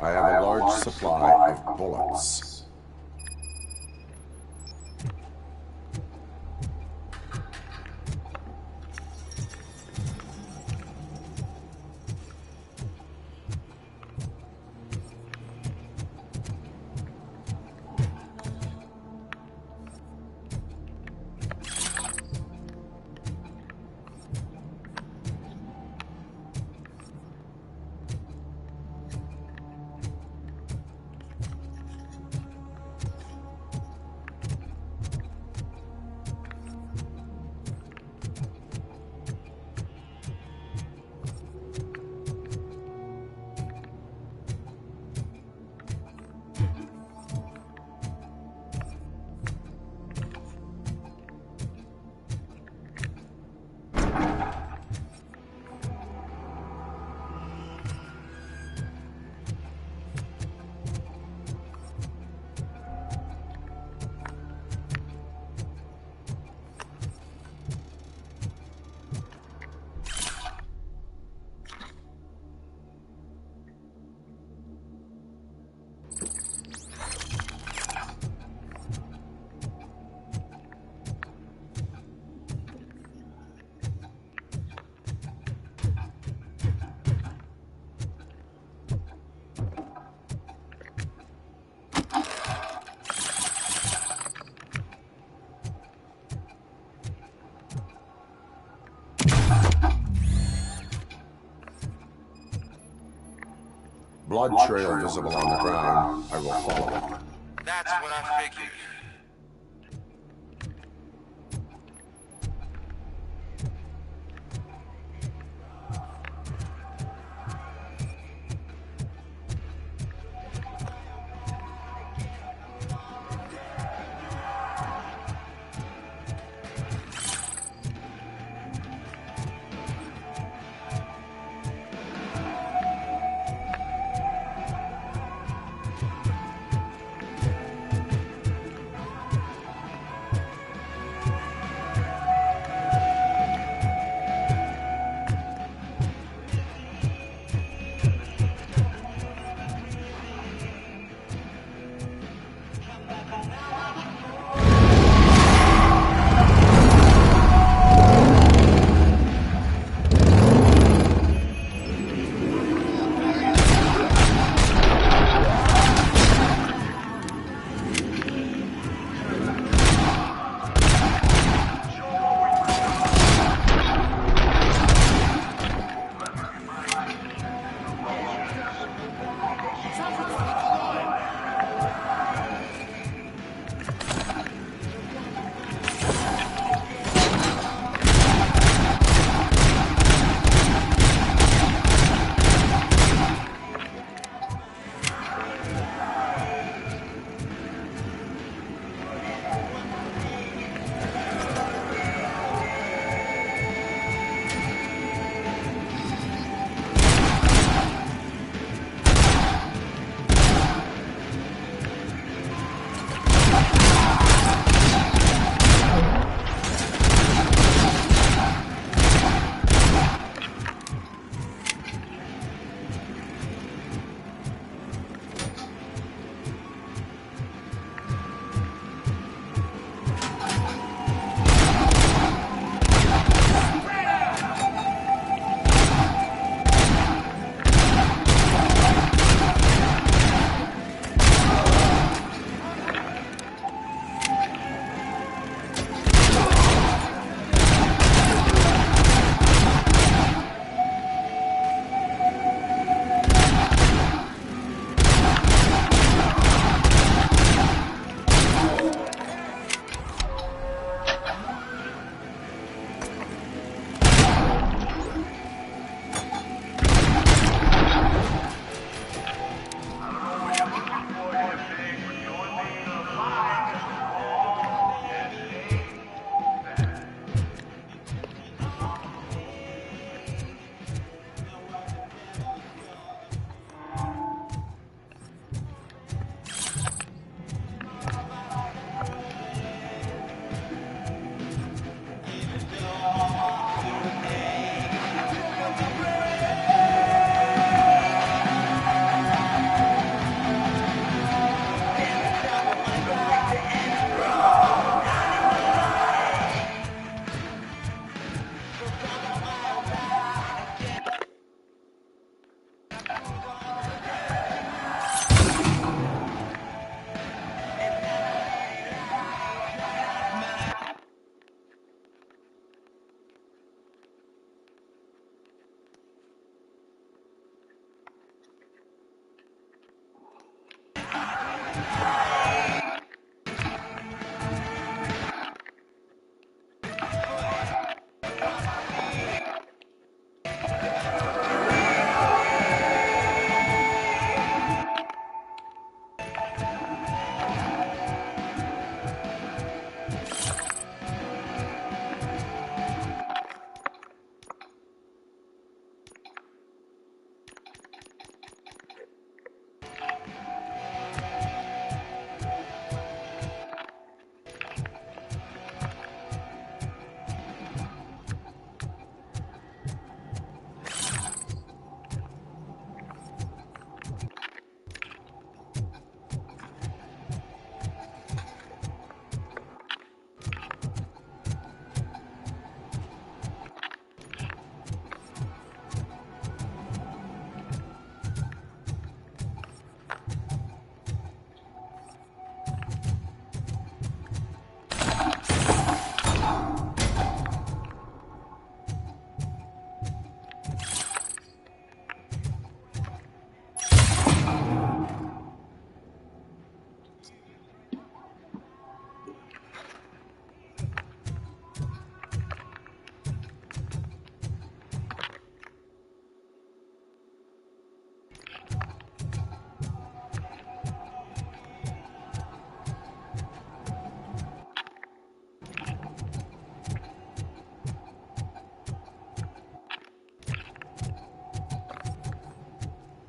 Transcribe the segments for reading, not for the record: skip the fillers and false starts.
I have a large supply of bullets. Blood trail visible on the ground. I will follow it. That's what I figured.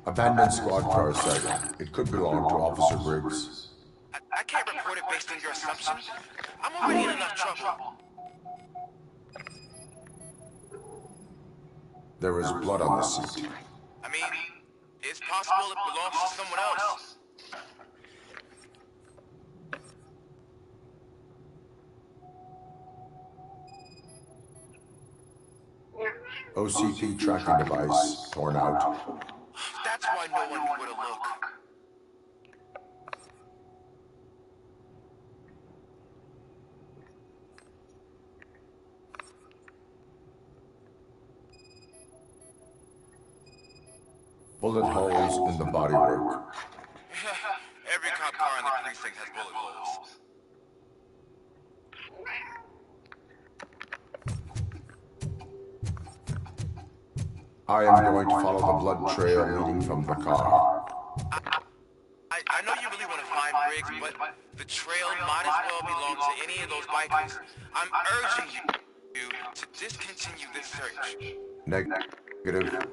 Abandoned squad car sighting. It could belong to Officer Briggs. I can't report it based on your assumption. I'm already in enough trouble. There is blood on the seat. I mean, it's possible it belongs to someone else. OCP tracking device torn out. That's why no one knew where to look. Bullet holes in the bodywork. Every cop car in the precinct has bullet holes. I am going to follow the blood trail leading from the car. I know you really want to find Briggs, but the trail might as well belong to any of those bikers. I'm urging you to discontinue this search. Negative.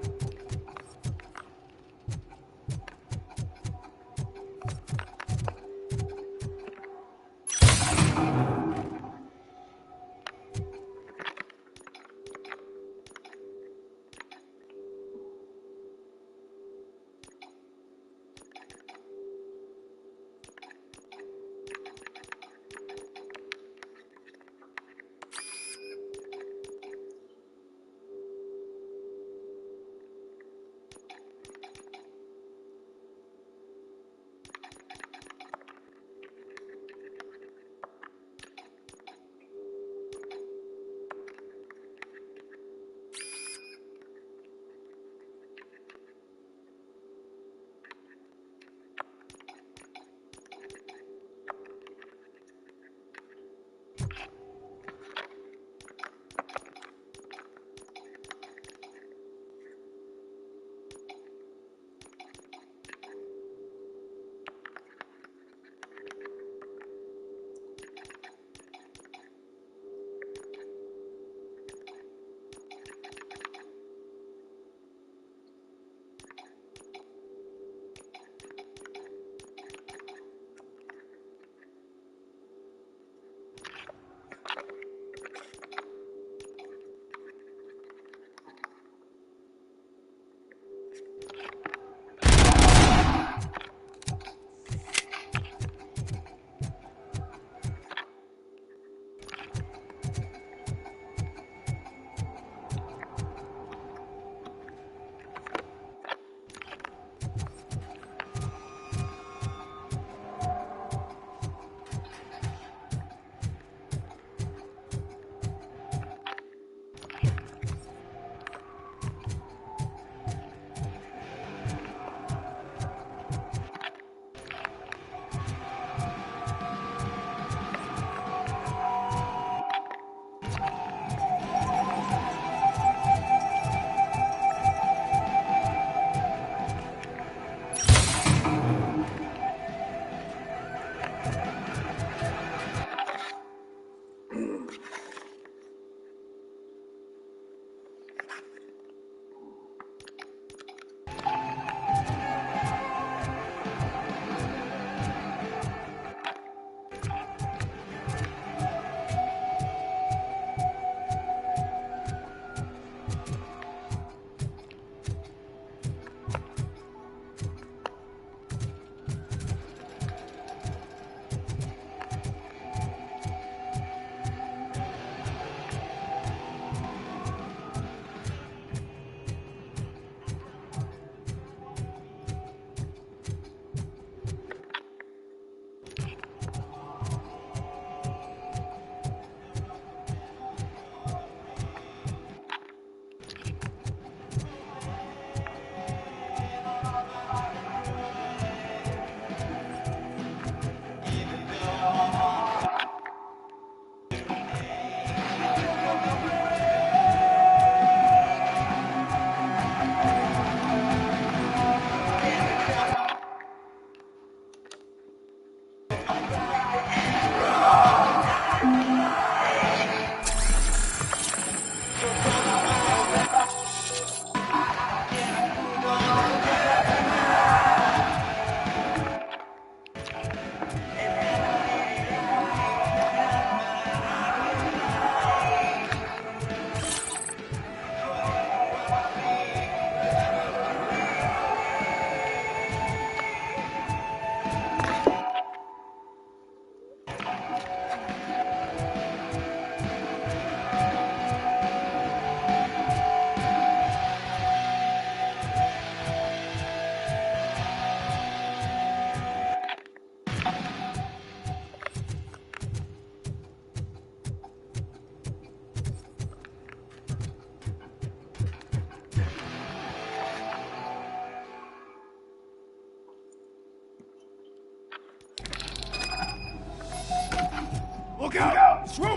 Look out! Swimmer!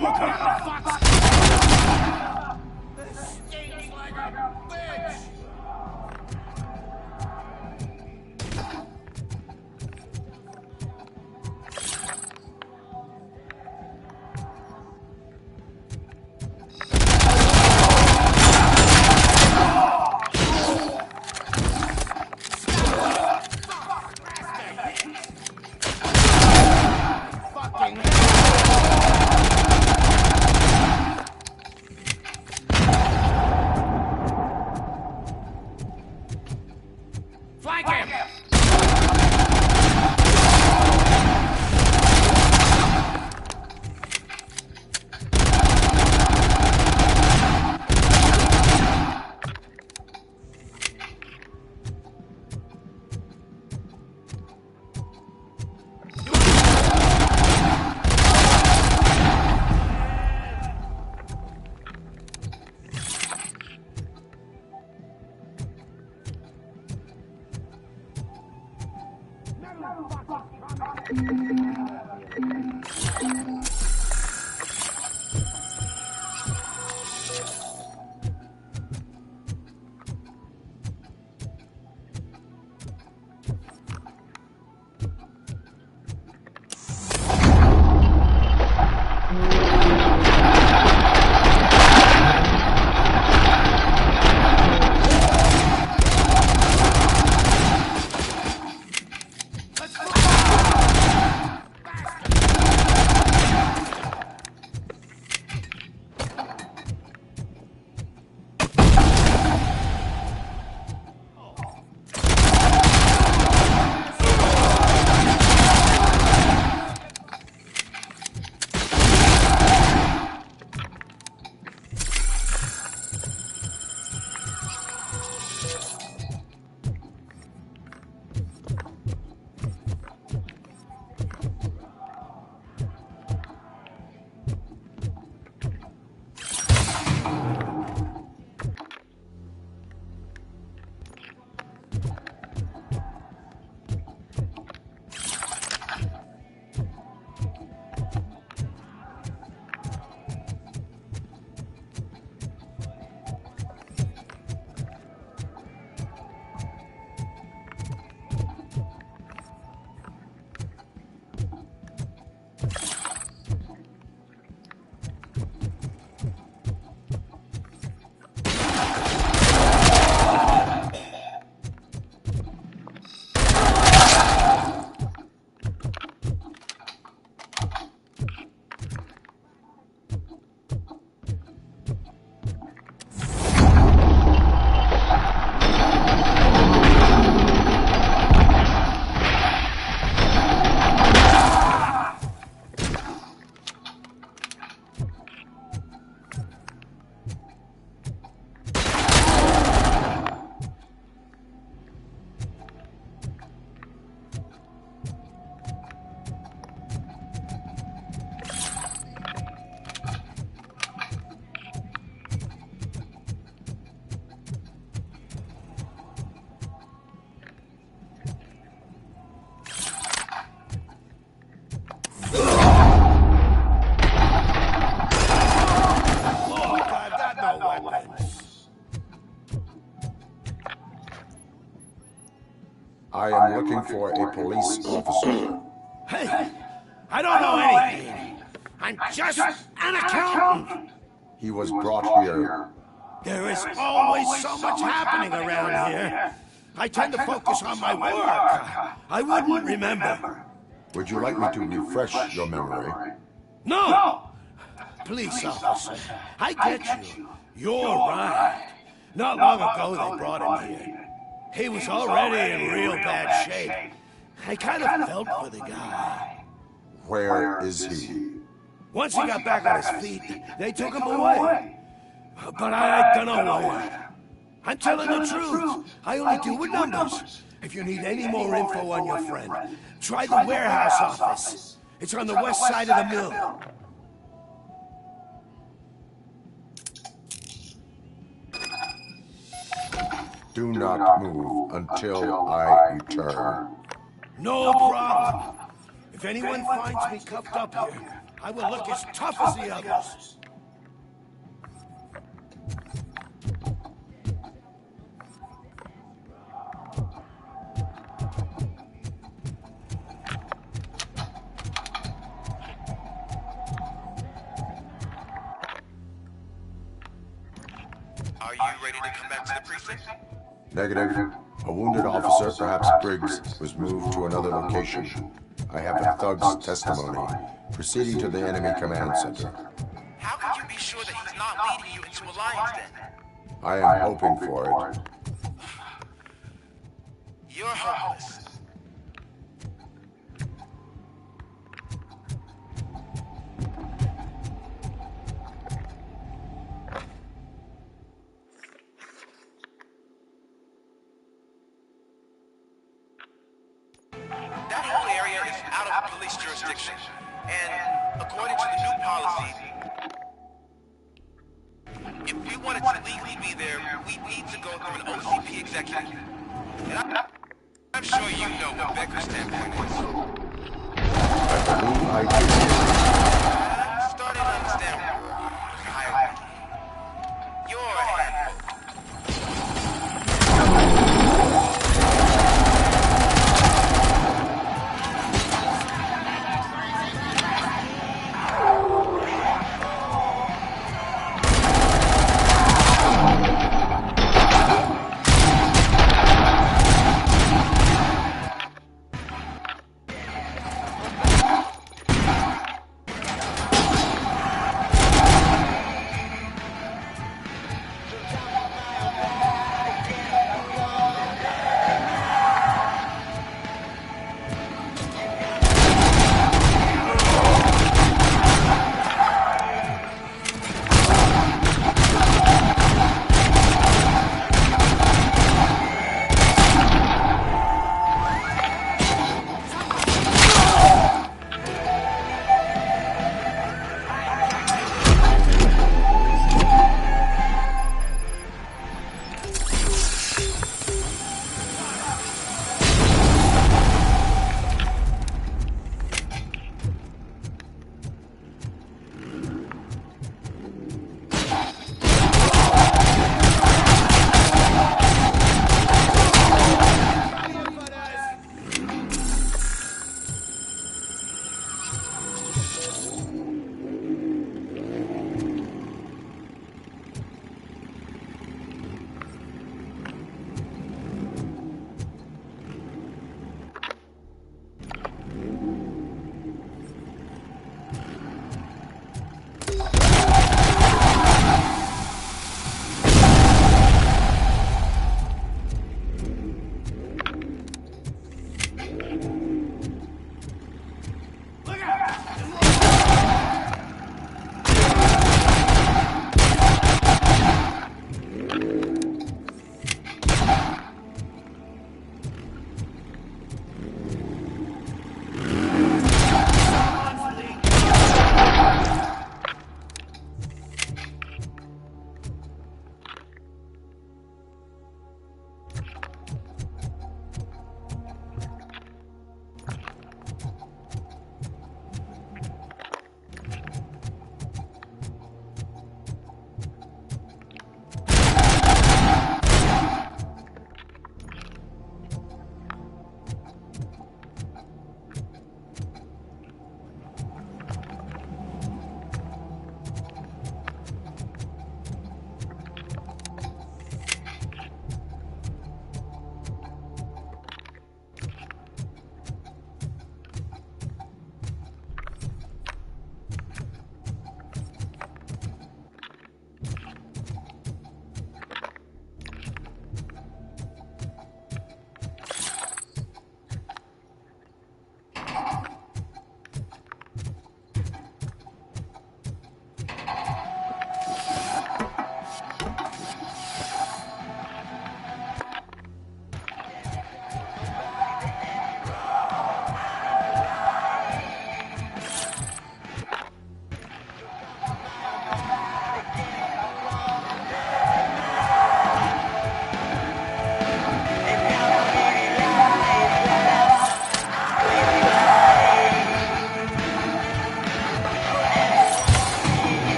This stinks like a bitch! Flank him! I am looking for a police officer. Hey, I don't know anything. I'm just an accountant. He was brought here. There is always so much happening around here. I tend to focus on my work. I wouldn't remember. Would you like me to refresh your memory? No! Police officer, I get you. You're right. Not long ago they brought him here. He was already in real bad shape. I kind of felt for the guy. Where is he? Once he got back on his feet, they took him away. But I don't know where. I'm telling the truth. I only deal with numbers. If you need any more info on your friend, try the warehouse office. It's on the west side of the mill. Do not move until I return. No problem. If anyone finds me cuffed up here, I will look as tough as the others. Are you ready to come back to the precinct? Negative. A wounded officer, perhaps Briggs, was moved to another location. I have the thug's testimony, proceeding to the enemy command center. How can you be sure that he's not leading you into Alliance then? I am hoping for it. You're hopeless. That whole area is out of police jurisdiction, and according to the new policy, if we wanted to legally be there, we need to go through an OCP executive. And I'm sure you know what Becker's standpoint is. I believe I do. I'm starting to understand hierarchy. You're a handful.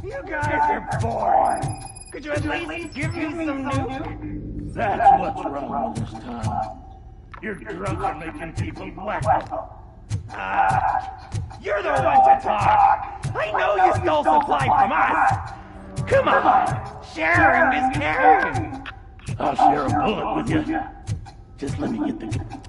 You guys are boring. Could you at least give me some new? That's what's wrong with this town. You're drunk and making people whack. You're the one to talk. I know you stole supply from us. Come on, sharing is caring. I'll share a bullet with you. Just let me get the...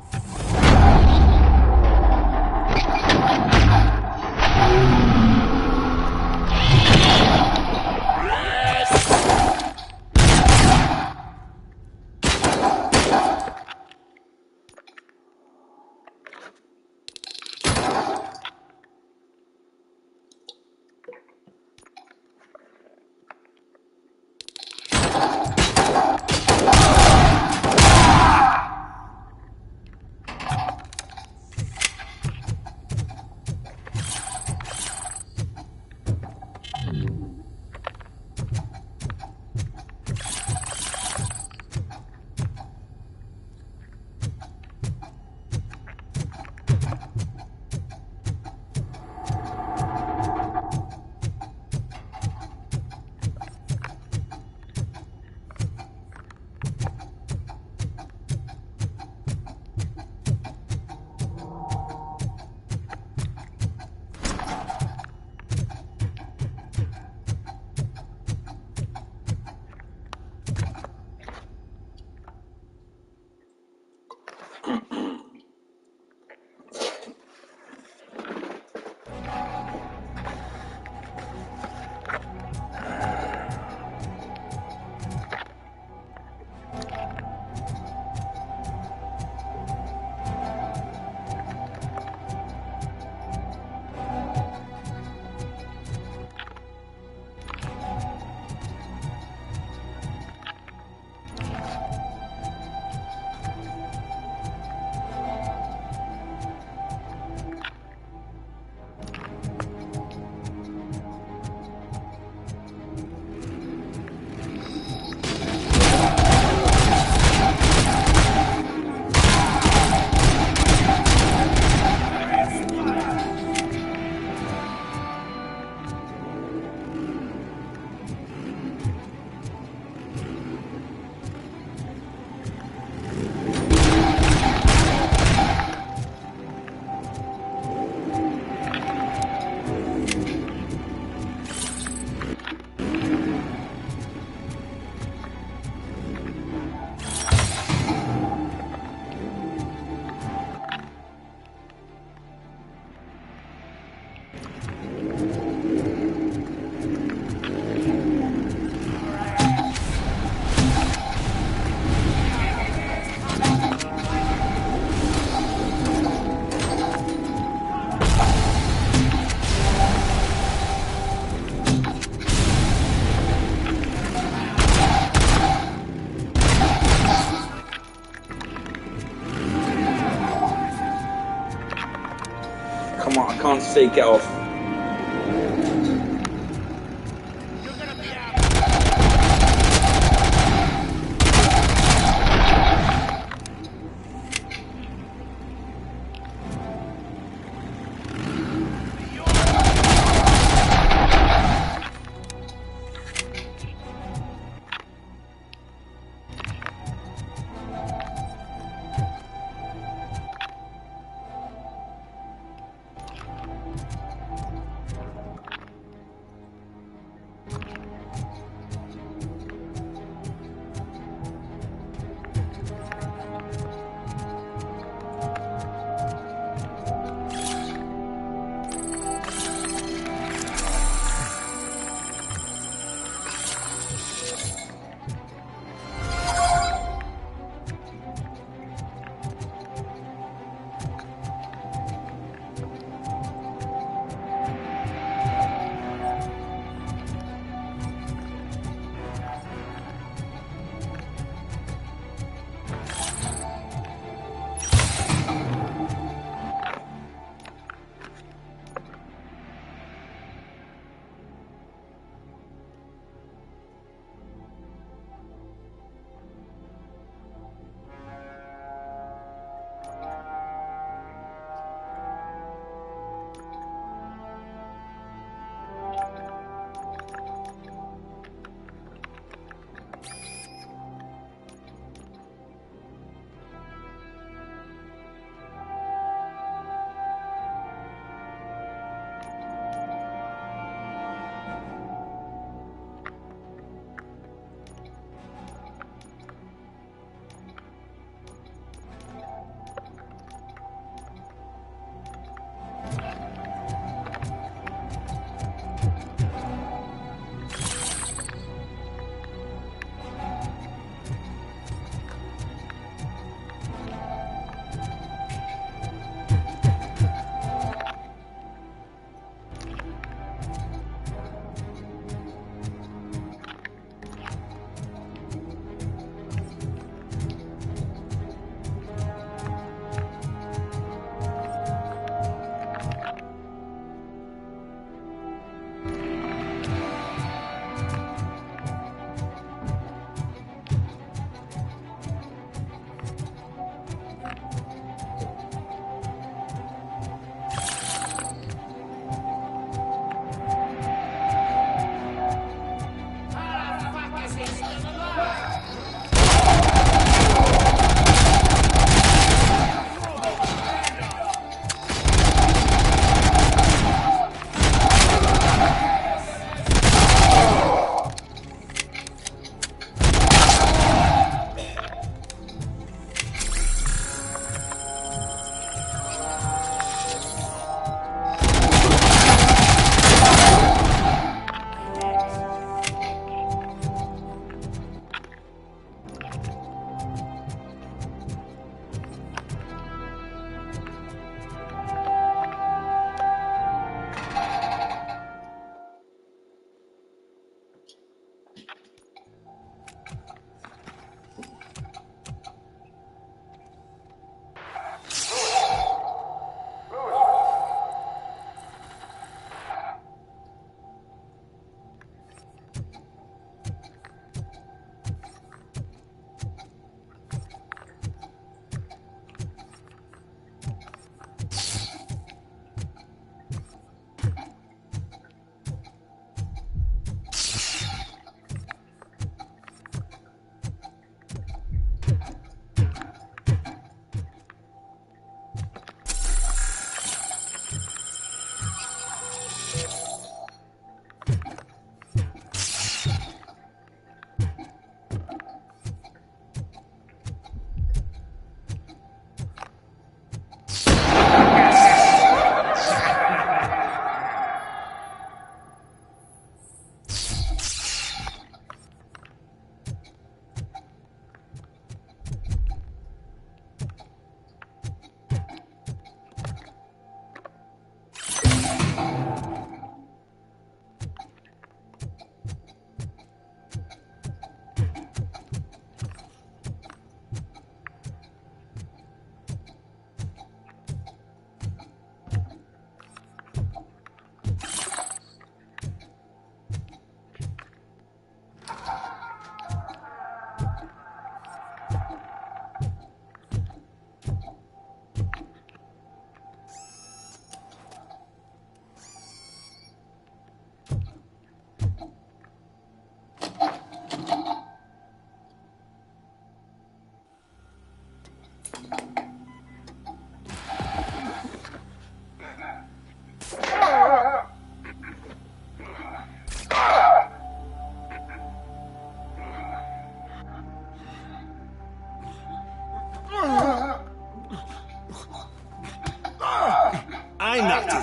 Come on, I can't see. Get off.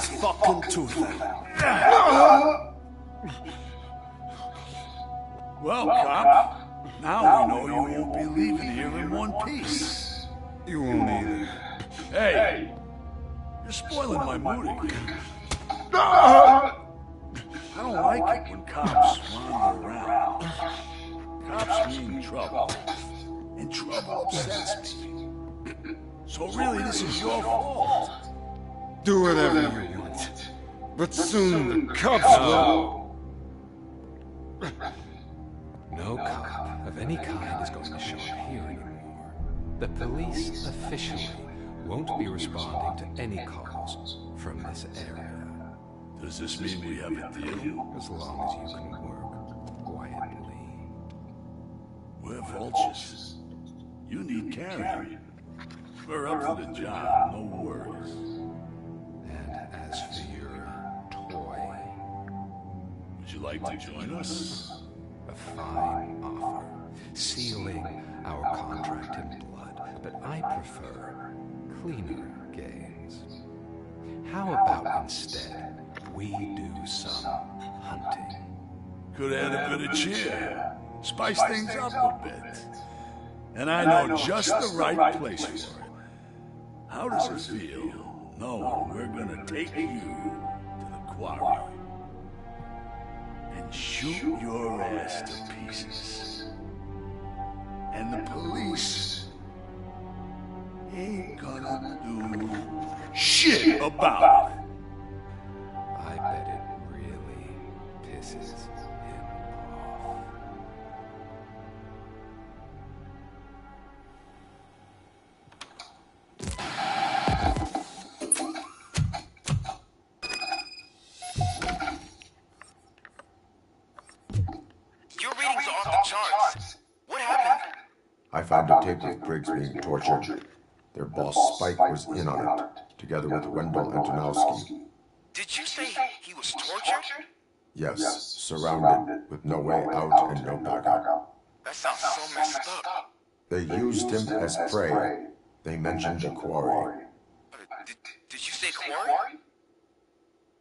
his fucking tooth out. Well, cop, now we know you won't be leaving here in one piece. You won't either. Hey, you're spoiling my mood again. I don't like it when cops wander around. Cops mean trouble, and trouble upsets me. So really, this is your fault. Do whatever you want. But soon the cops will. No cop of any kind is going to show up here anymore. The police officially won't be responding to any calls from this area. Does this mean we have a deal? As long as you can work quietly. We're vultures. You need carrying. We're up for the job, no worries. And as for your toy, Would you like to join us? a fine offer, sealing our contract in blood, but I prefer cleaner games. How about instead we do some hunting? Could add a bit of cheer. Spice things up a bit. And I know just the right place for it. How does it feel knowing we're gonna take you to the quarry and shoot your ass to pieces? And the police ain't gonna do shit about it. I bet it really pisses him off. Your readings are off the charts. What happened? I found a tape of Briggs being tortured. Their boss Spike was in on it, together with Wendell Antonowski. Did you say he was tortured? Yes, surrounded, with no way out and no backup. That sounds so messed up. They used him as prey. They mentioned the quarry. Did you say quarry?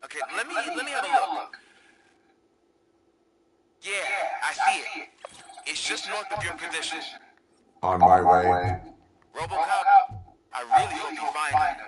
Okay, let me have a look. Yeah, I see it. It's just north of your position. On my way. RoboCop, I really hope you find him.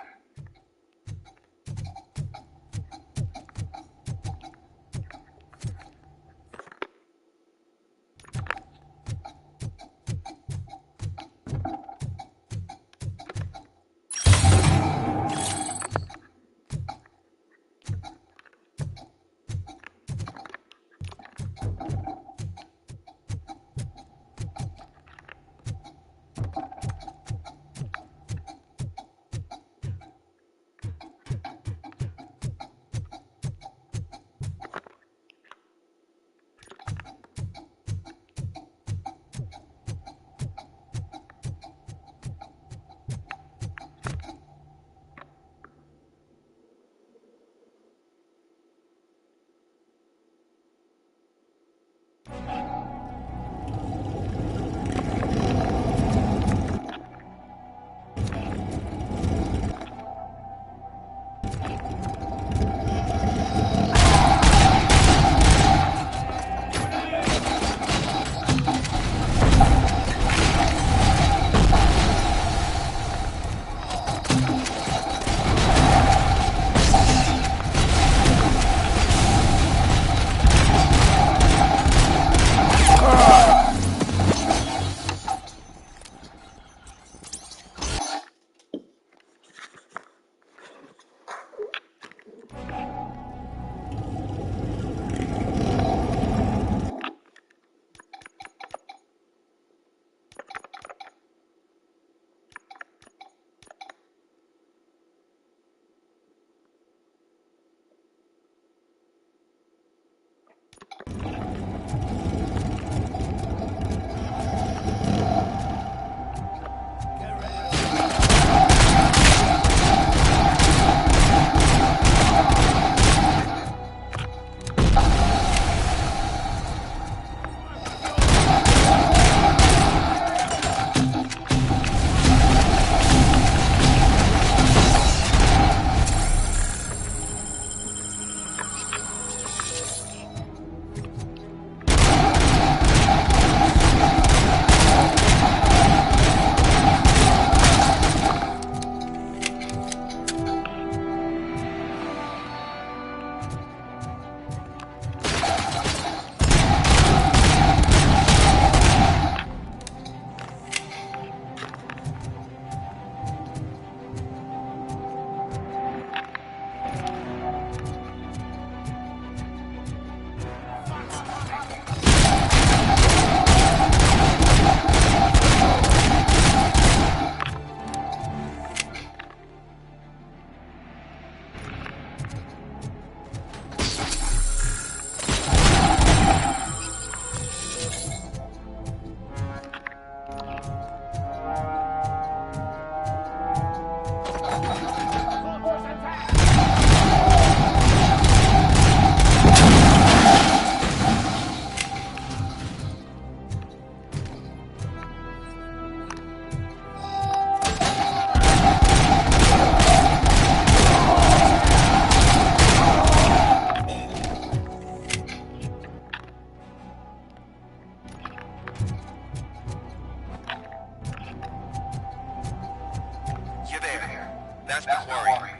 That's the quarry.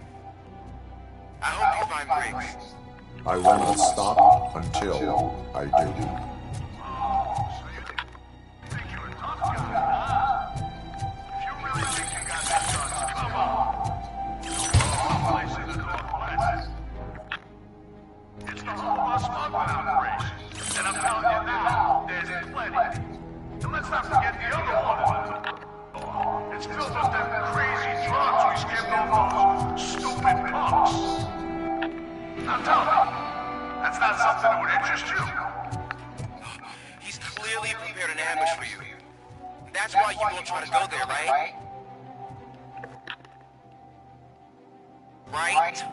I hope you find Briggs. I will not stop until I do. He's clearly prepared an ambush for you. That's why you won't try to go there, right? Right?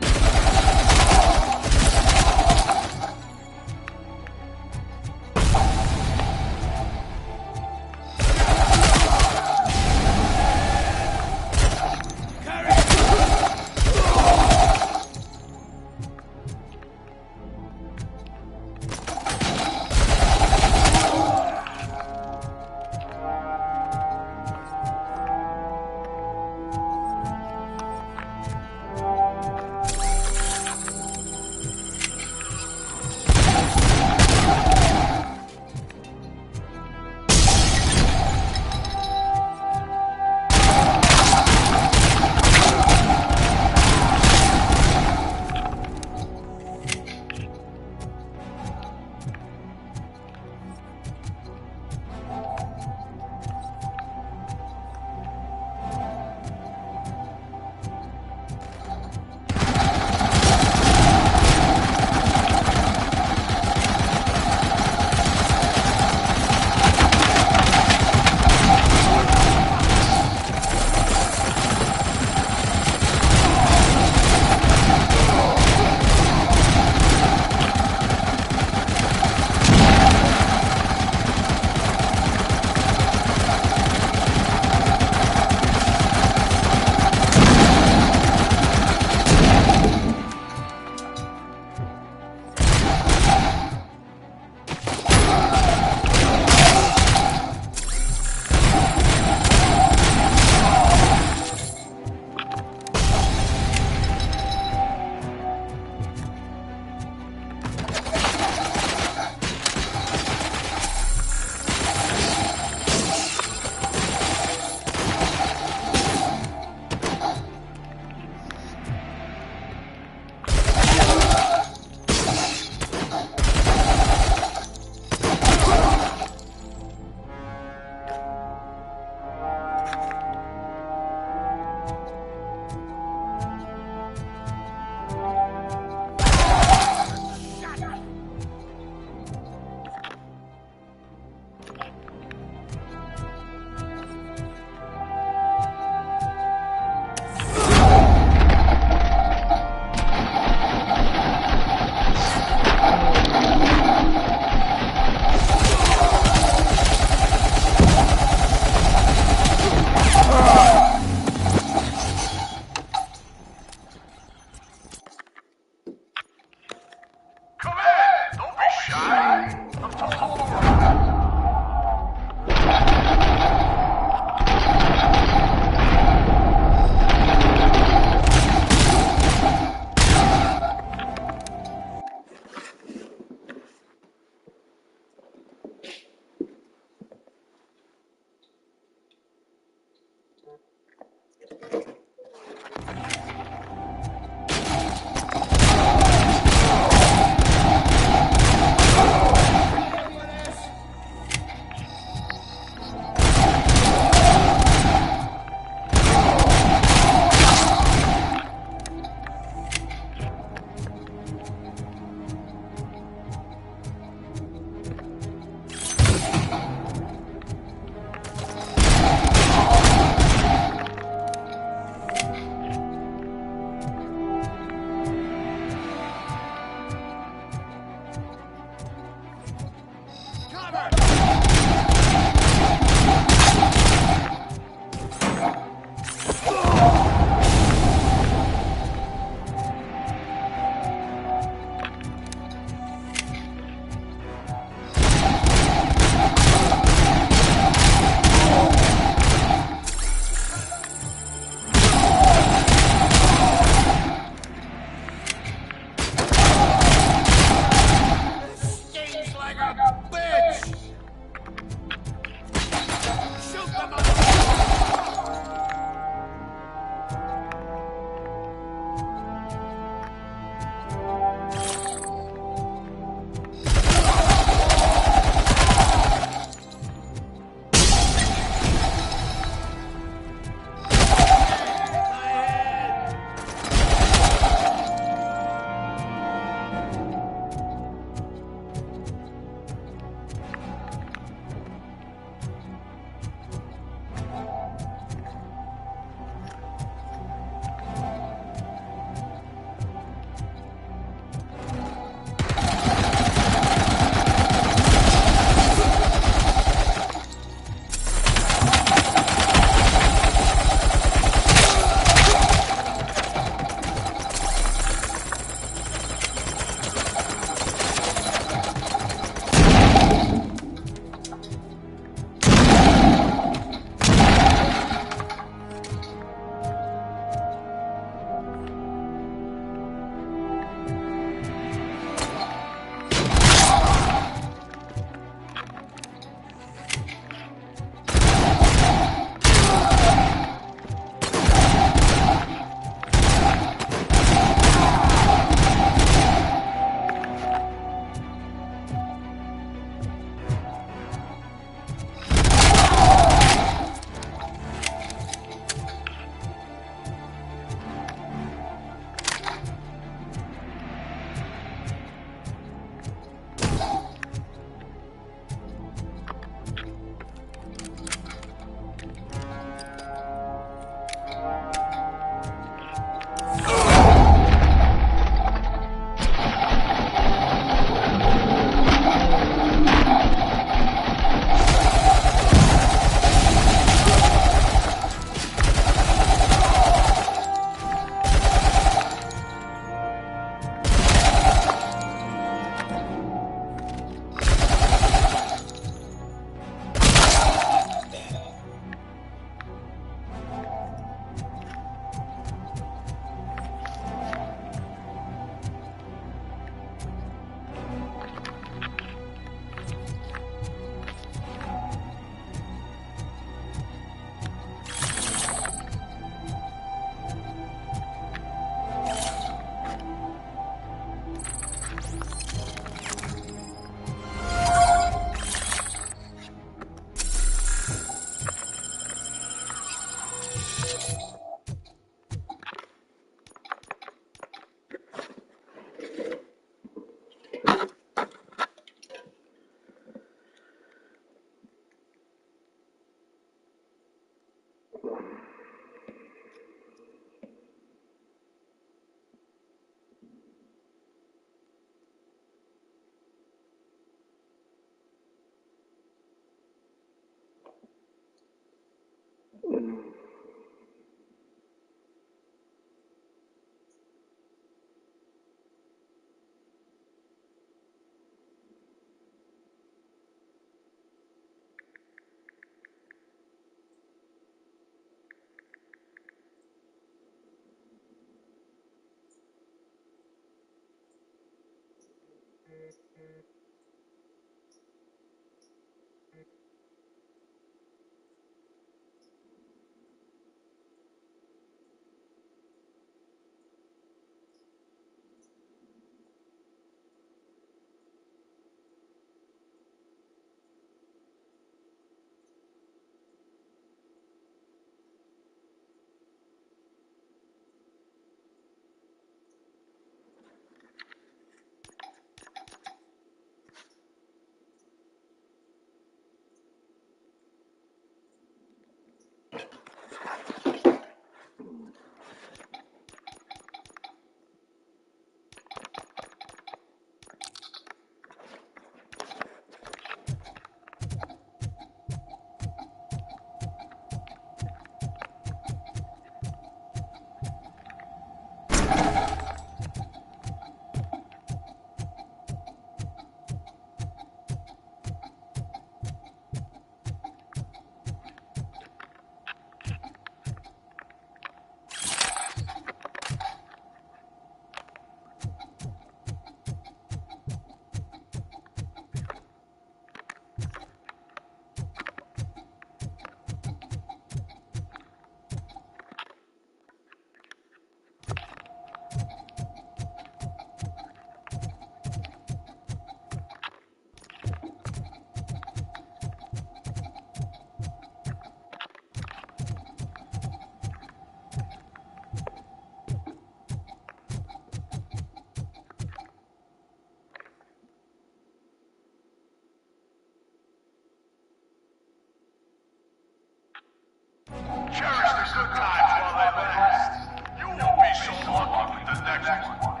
Cherish the good times while they last. You won't be so lucky with the next one.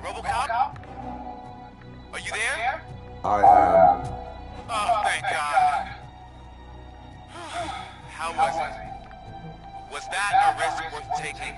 RoboCop? Are you there? I am. Oh, thank God. How was it? Was that a risk worth taking?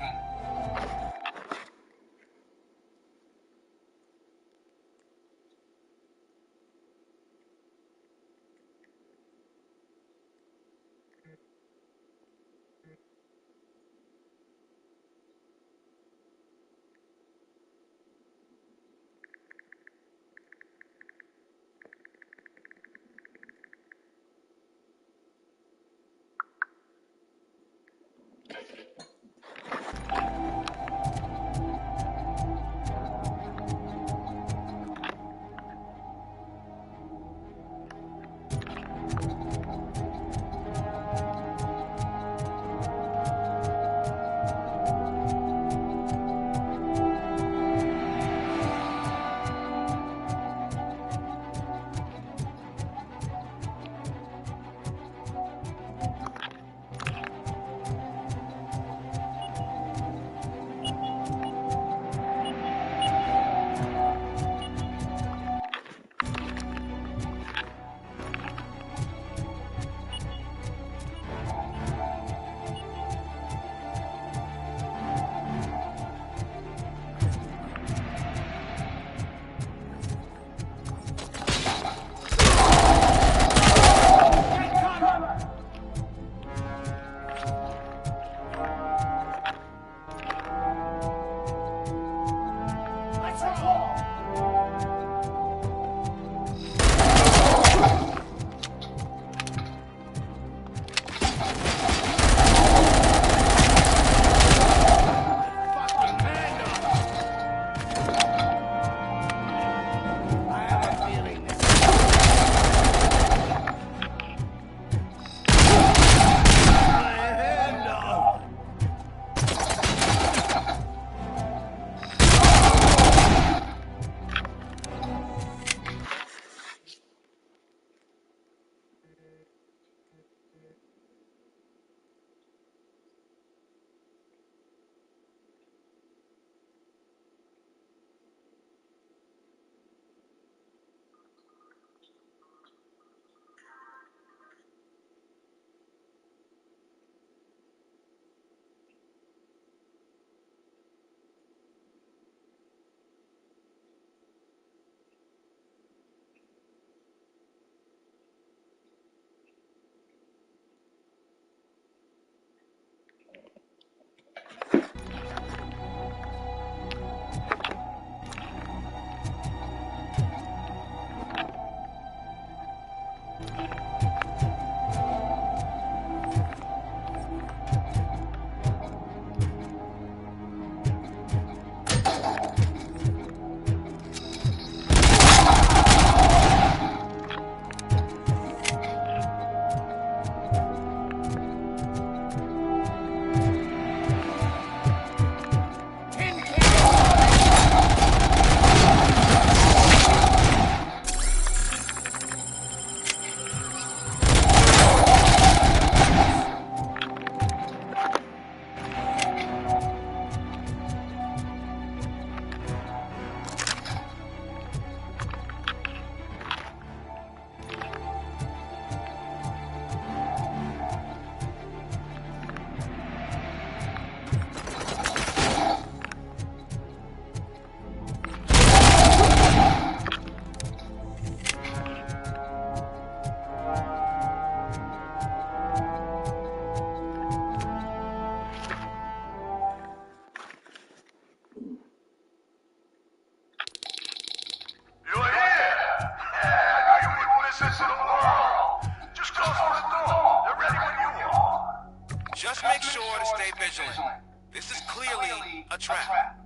to stay vigilant. This is clearly a trap.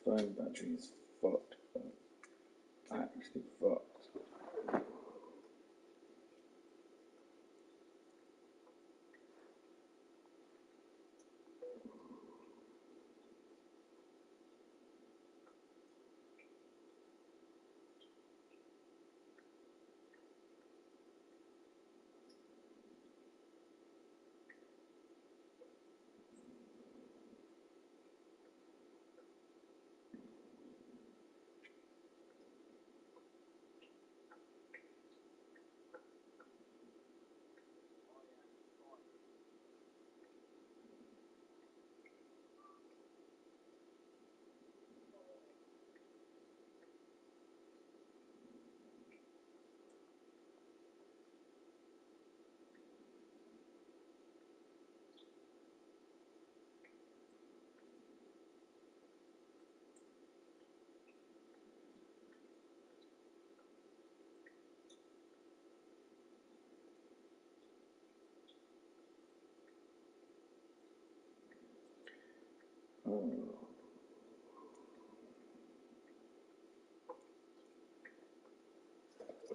Phone battery is fucked. Actually fucked.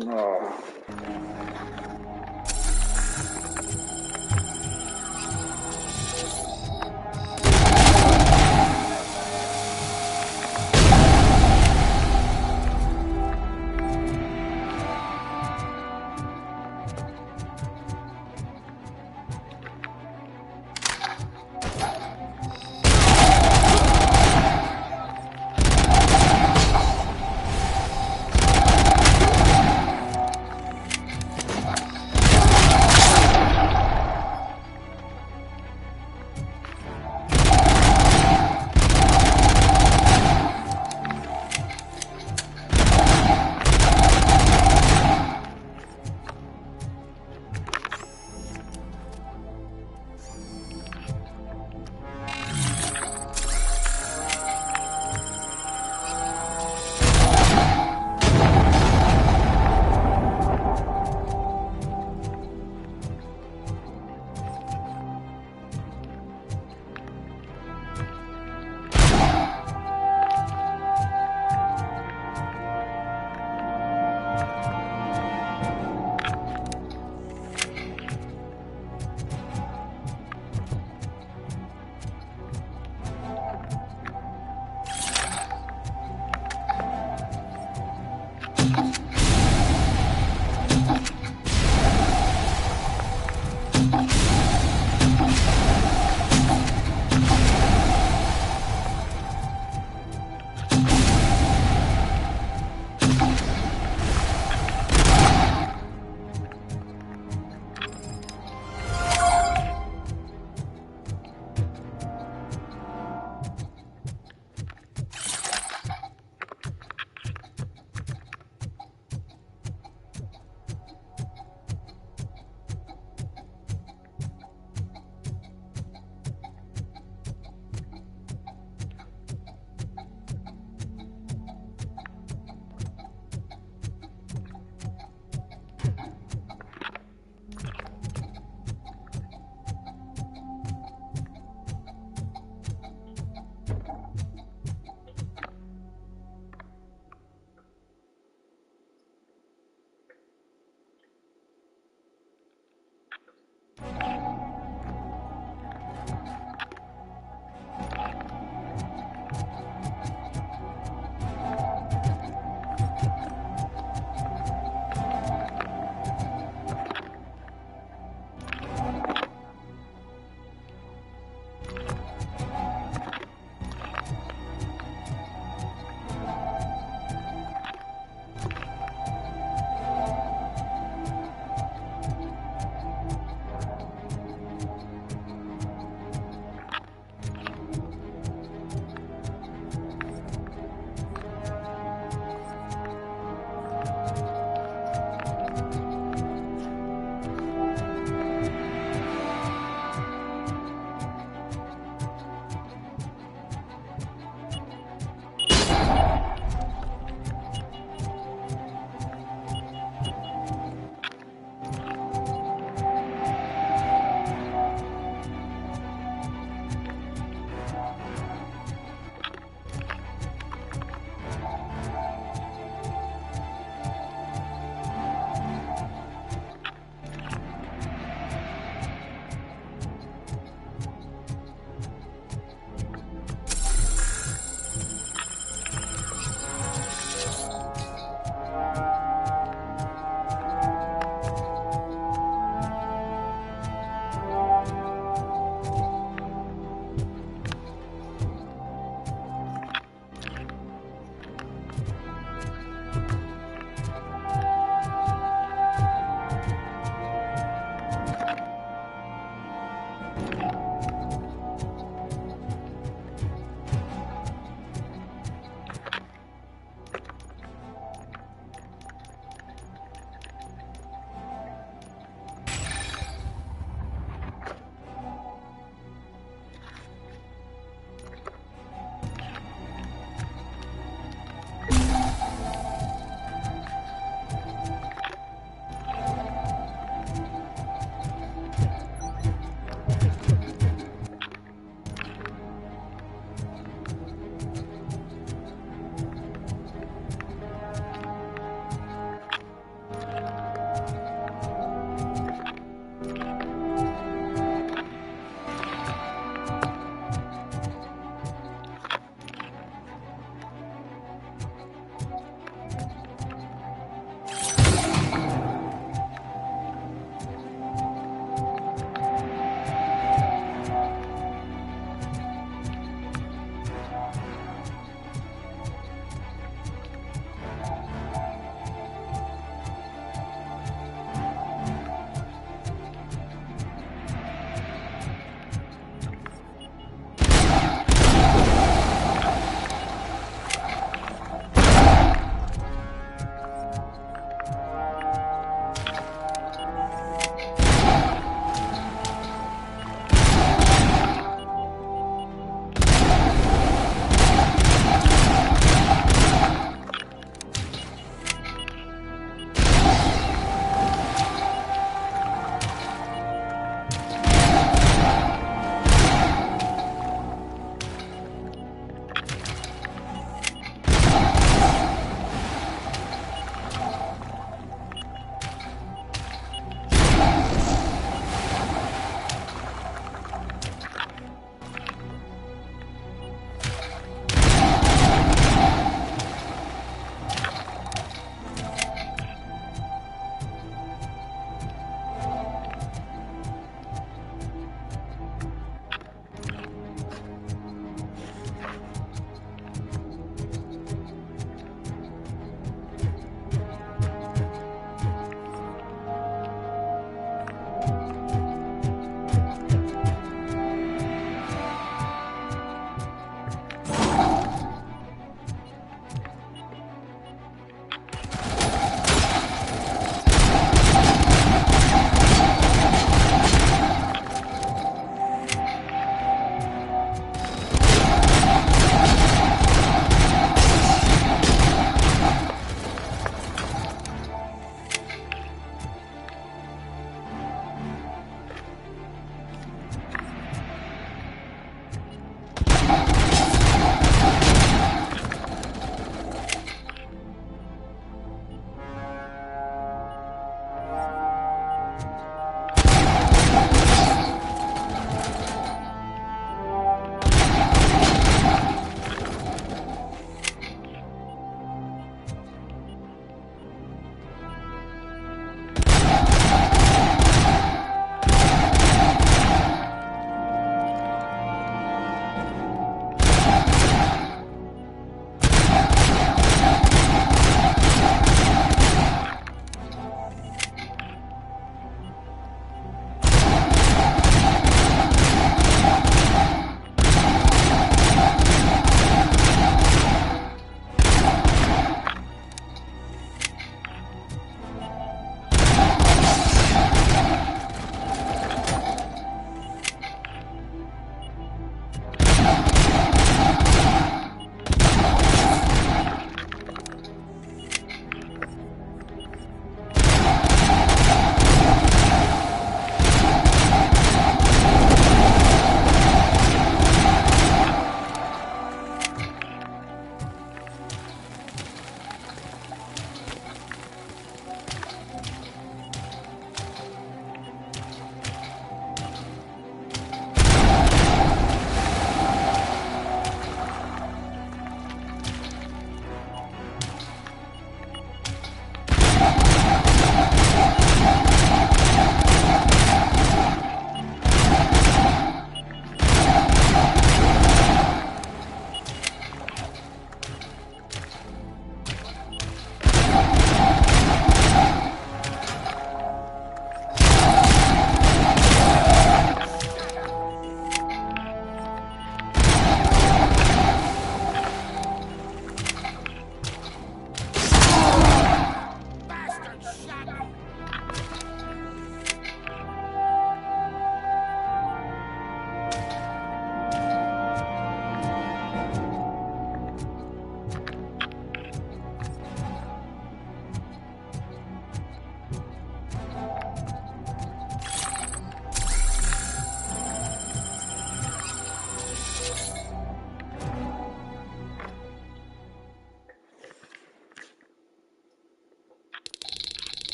Oh.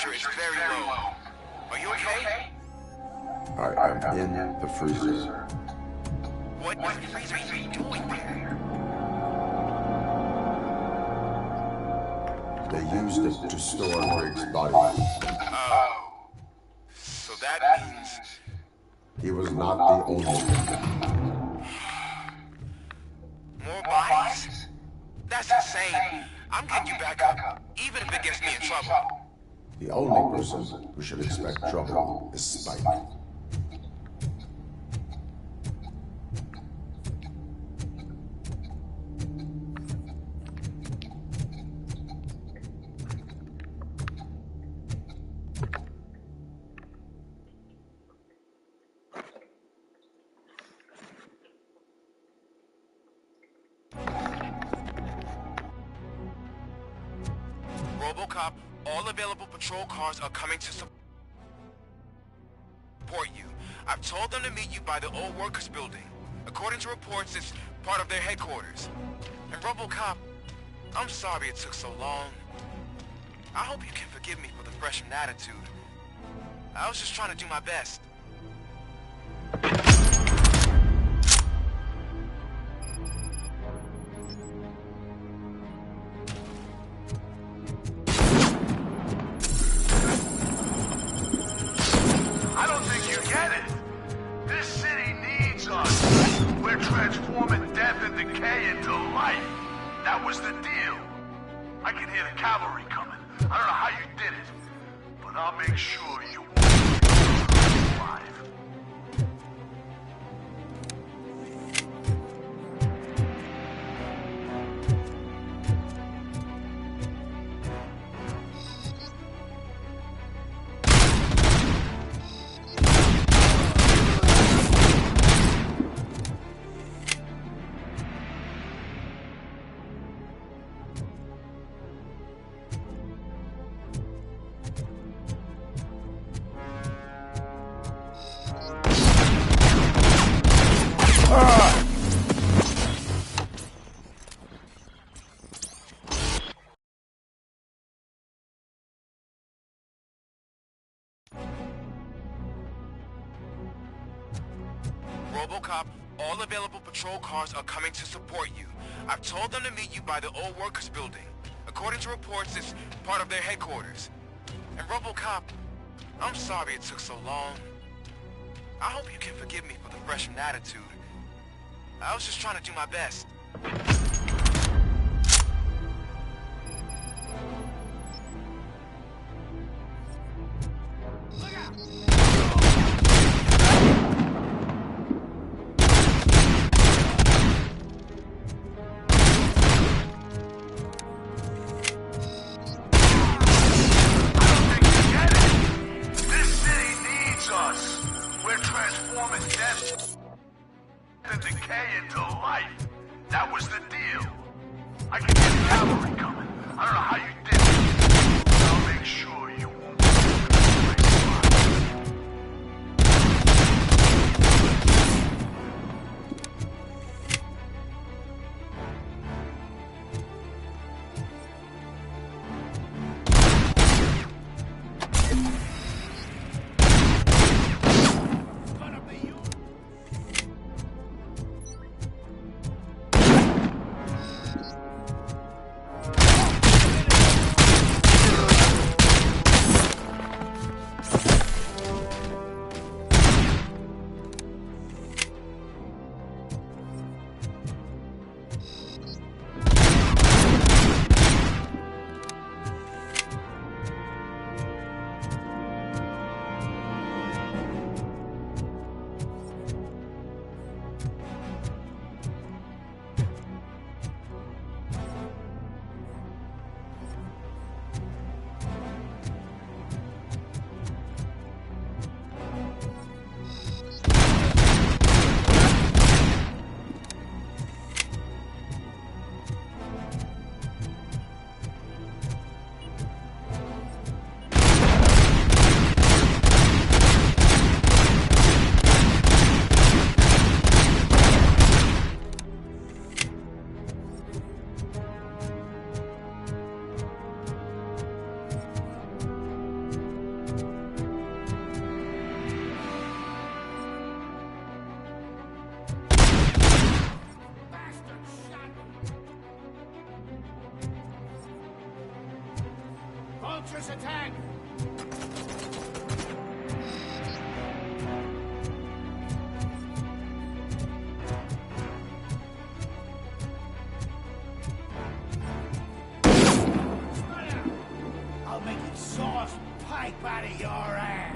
temperature is very low. Are you okay? I am in the freezer. What in the freezer are you doing there? They used it to store Briggs' body. Oh. So that means... He was not the only victim. More bodies? That's insane. I'm getting you back up, even if it gets me in trouble. The only person who should expect trouble is Spike. RoboCop, all available patrol cars are coming to support you. I've told them to meet you by the old workers building. According to reports, it's part of their headquarters. And RoboCop, I'm sorry it took so long. I hope you can forgive me for the freshman attitude. I was just trying to do my best. I don't think you get it. This city needs us. We're transforming death and decay into life. That was the deal. I can hear the cavalry coming. I don't know how you did it, but I'll make sure you won't be alive. RoboCop, all available patrol cars are coming to support you. I've told them to meet you by the old workers building. According to reports, it's part of their headquarters. And RoboCop, I'm sorry it took so long. I hope you can forgive me for the freshman attitude. I was just trying to do my best. Transforming death and decay into life. That was the deal. I can hear the cavalry coming. I don't know how you did it, but I'll make sure you won't be wipe out of your ass.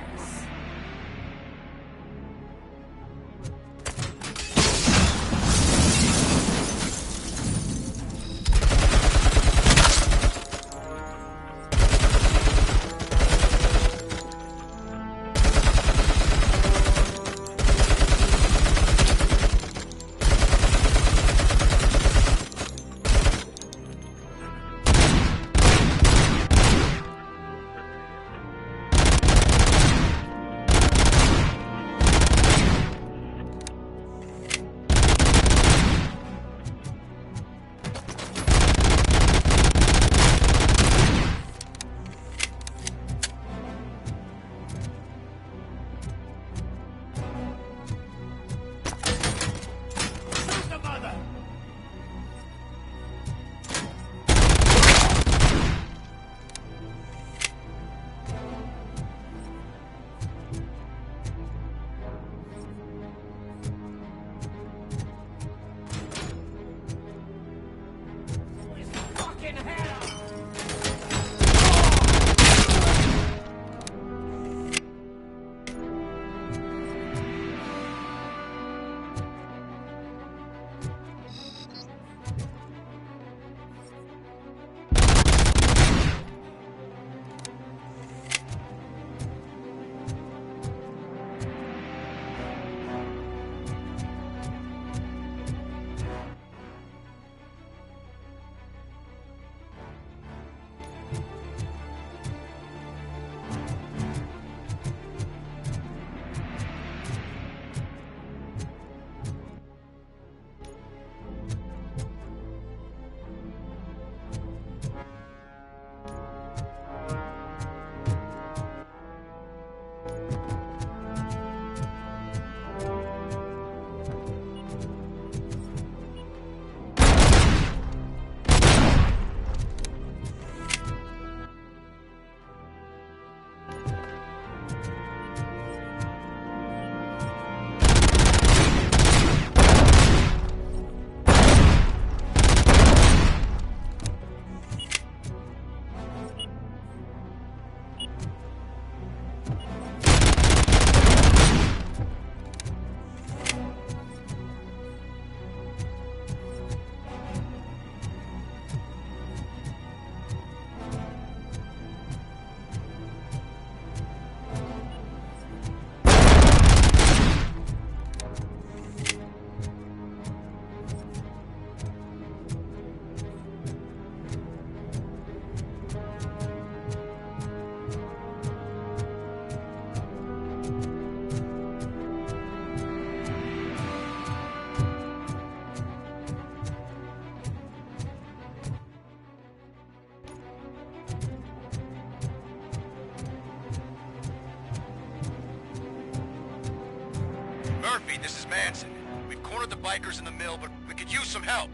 Murphy, this is Manson. We've cornered the bikers in the mill, but we could use some help.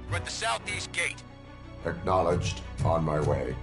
We're at the southeast gate. Acknowledged. On my way.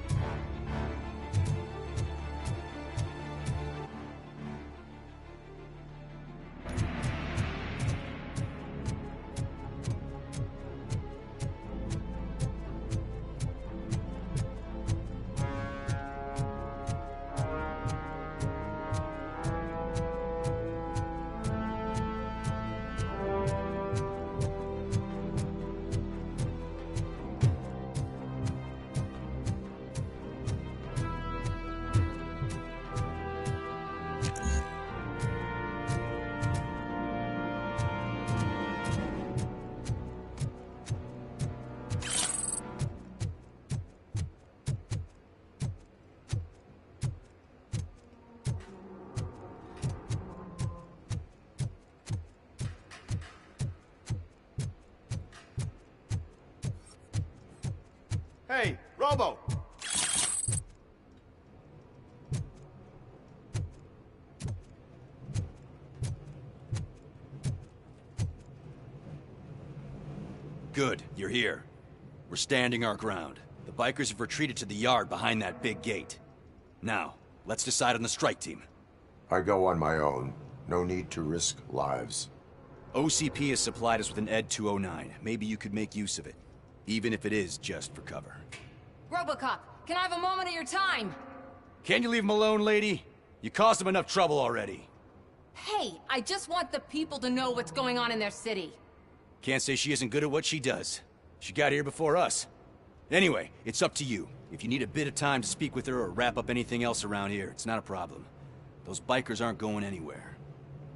Hey, Robo! Good, you're here. We're standing our ground. The bikers have retreated to the yard behind that big gate. Now, let's decide on the strike team. I go on my own. No need to risk lives. OCP has supplied us with an ED 209. Maybe you could make use of it. Even if it is just for cover. Robocop, can I have a moment of your time? Can you leave him alone, lady? You caused him enough trouble already. Hey, I just want the people to know what's going on in their city. Can't say she isn't good at what she does. She got here before us. Anyway, it's up to you. If you need a bit of time to speak with her or wrap up anything else around here, it's not a problem. Those bikers aren't going anywhere.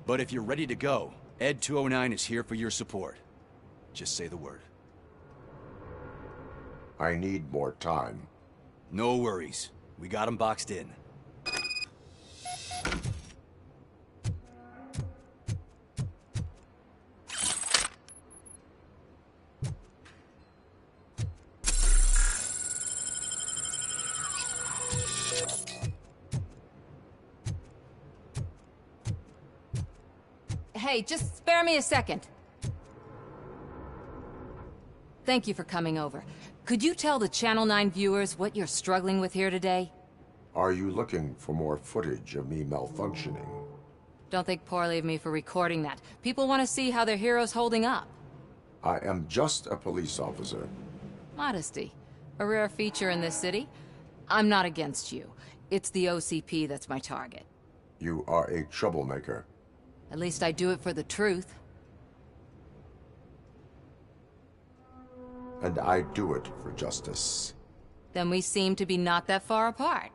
But if you're ready to go, Ed 209 is here for your support. Just say the word. I need more time. No worries. We got him boxed in. Hey, just spare me a second. Thank you for coming over. Could you tell the Channel 9 viewers what you're struggling with here today? Are you looking for more footage of me malfunctioning? Don't think poorly of me for recording that. People want to see how their hero's holding up. I am just a police officer. Modesty. A rare feature in this city. I'm not against you. It's the OCP that's my target. You are a troublemaker. At least I do it for the truth. And I do it for justice. Then we seem to be not that far apart.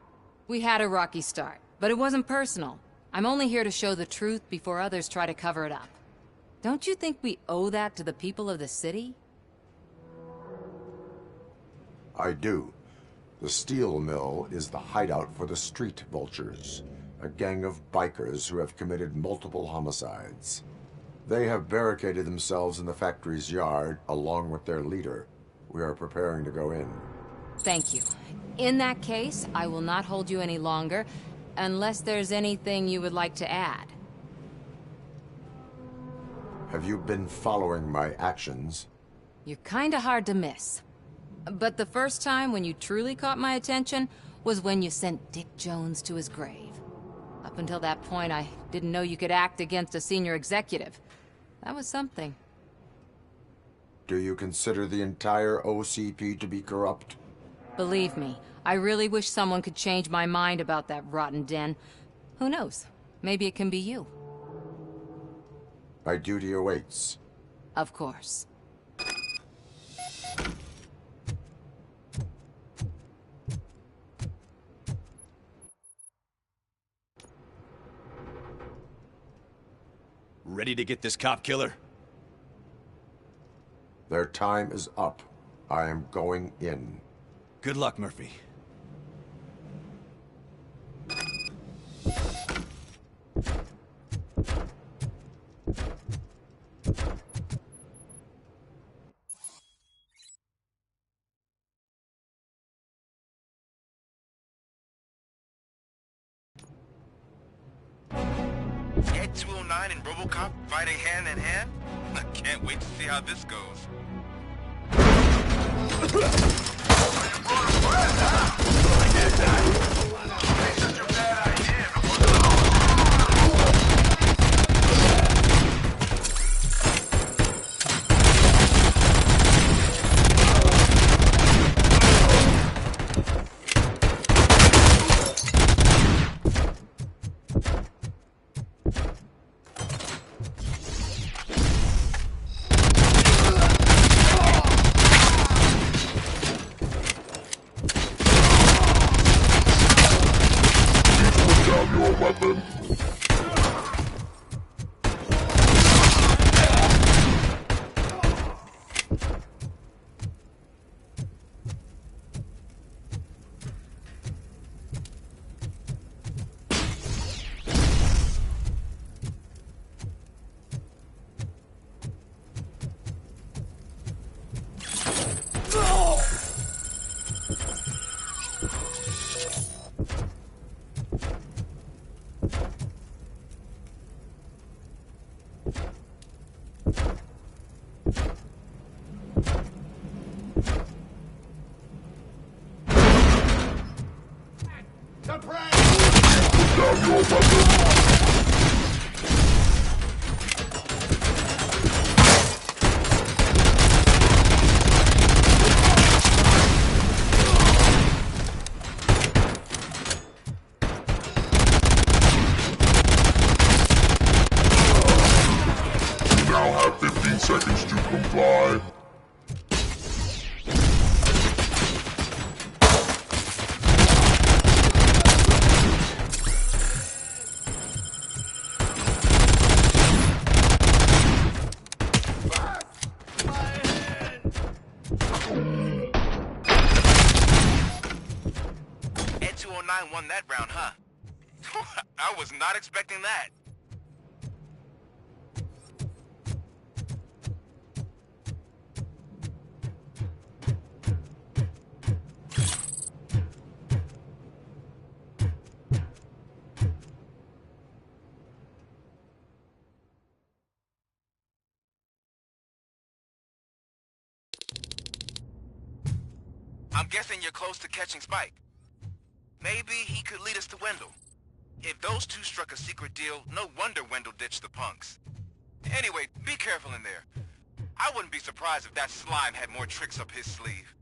We had a rocky start, but it wasn't personal. I'm only here to show the truth before others try to cover it up. Don't you think we owe that to the people of the city? I do. The steel mill is the hideout for the street vultures, a gang of bikers who have committed multiple homicides. They have barricaded themselves in the factory's yard, along with their leader. We are preparing to go in. Thank you. In that case, I will not hold you any longer, unless there's anything you would like to add. Have you been following my actions? You're kinda hard to miss. But the first time when you truly caught my attention was when you sent Dick Jones to his grave. Up until that point, I didn't know you could act against a senior executive. That was something. Do you consider the entire OCP to be corrupt? Believe me, I really wish someone could change my mind about that rotten den. Who knows? Maybe it can be you. My duty awaits. Of course. Ready to get this cop killer? Their time is up. I am going in. Good luck, Murphy. Ed 209 and RoboCop fighting hand in hand? I can't wait to see how this goes. seconds to comply. Ed 209 won that round, huh? I was not expecting that. I'm guessing you're close to catching Spike. Maybe he could lead us to Wendell. If those two struck a secret deal, no wonder Wendell ditched the punks. Anyway, be careful in there. I wouldn't be surprised if that slime had more tricks up his sleeve.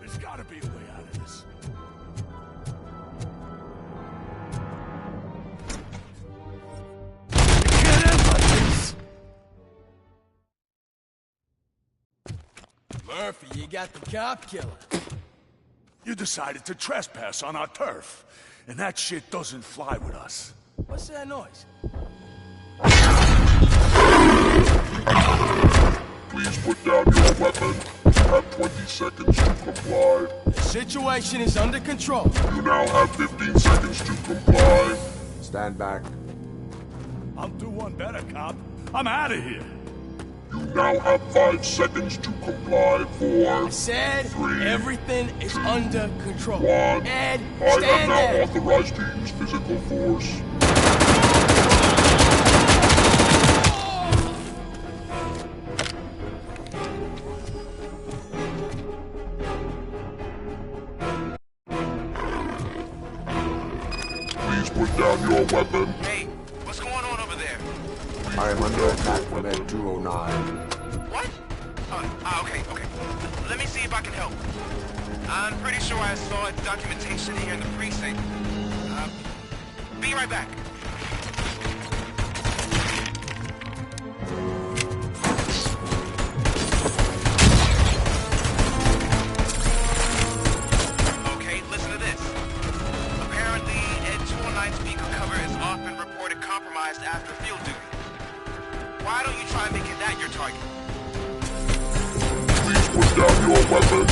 There's gotta be a way out of this. You can't end like this! Murphy, you got the cop killer. You decided to trespass on our turf, and that shit doesn't fly with us. What's that noise? Please put down your weapon. You have 20 seconds to comply. The situation is under control. You now have 15 seconds to comply. Stand back. I'll do one better, cop. I'm out of here. You now have 5 seconds to comply. 4, I said 3, everything is under control. 1. Ed, I am stand now there. authorized to use physical force. put down your weapon. Hey, what's going on over there? I am under attack from Ed 209. What? Okay. Let me see if I can help. I'm pretty sure I saw its documentation here in the precinct. Be right back. Okay, listen to this. Apparently, Ed 209's speaker cover is often reported compromised after field duty. Why don't you try making that your target? Please put down your weapon.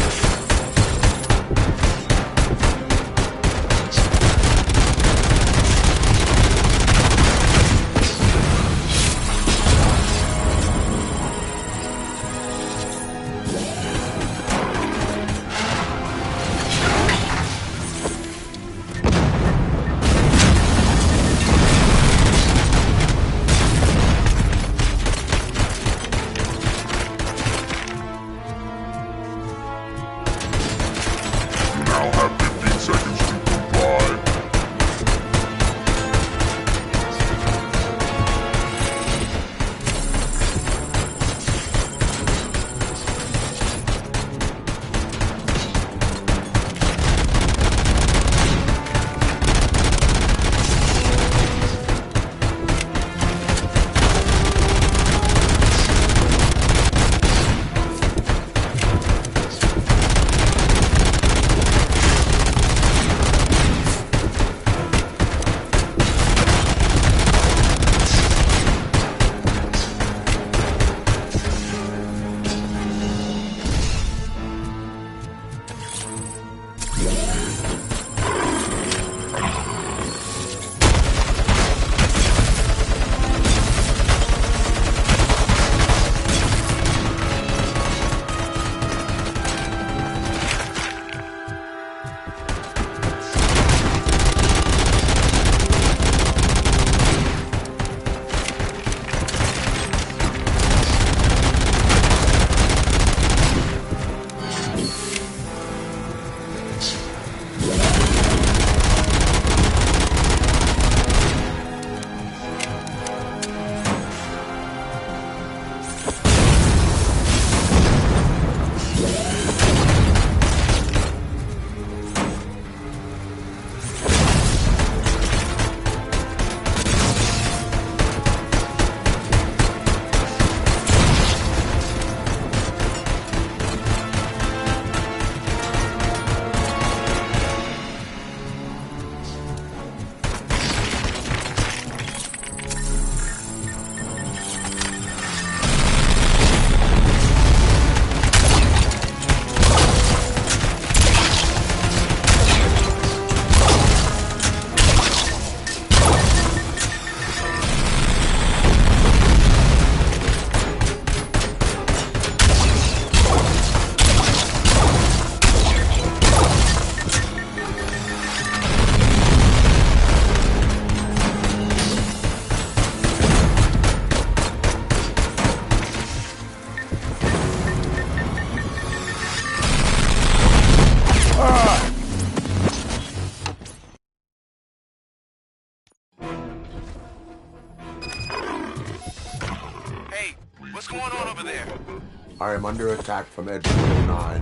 I am under attack from Ed 209.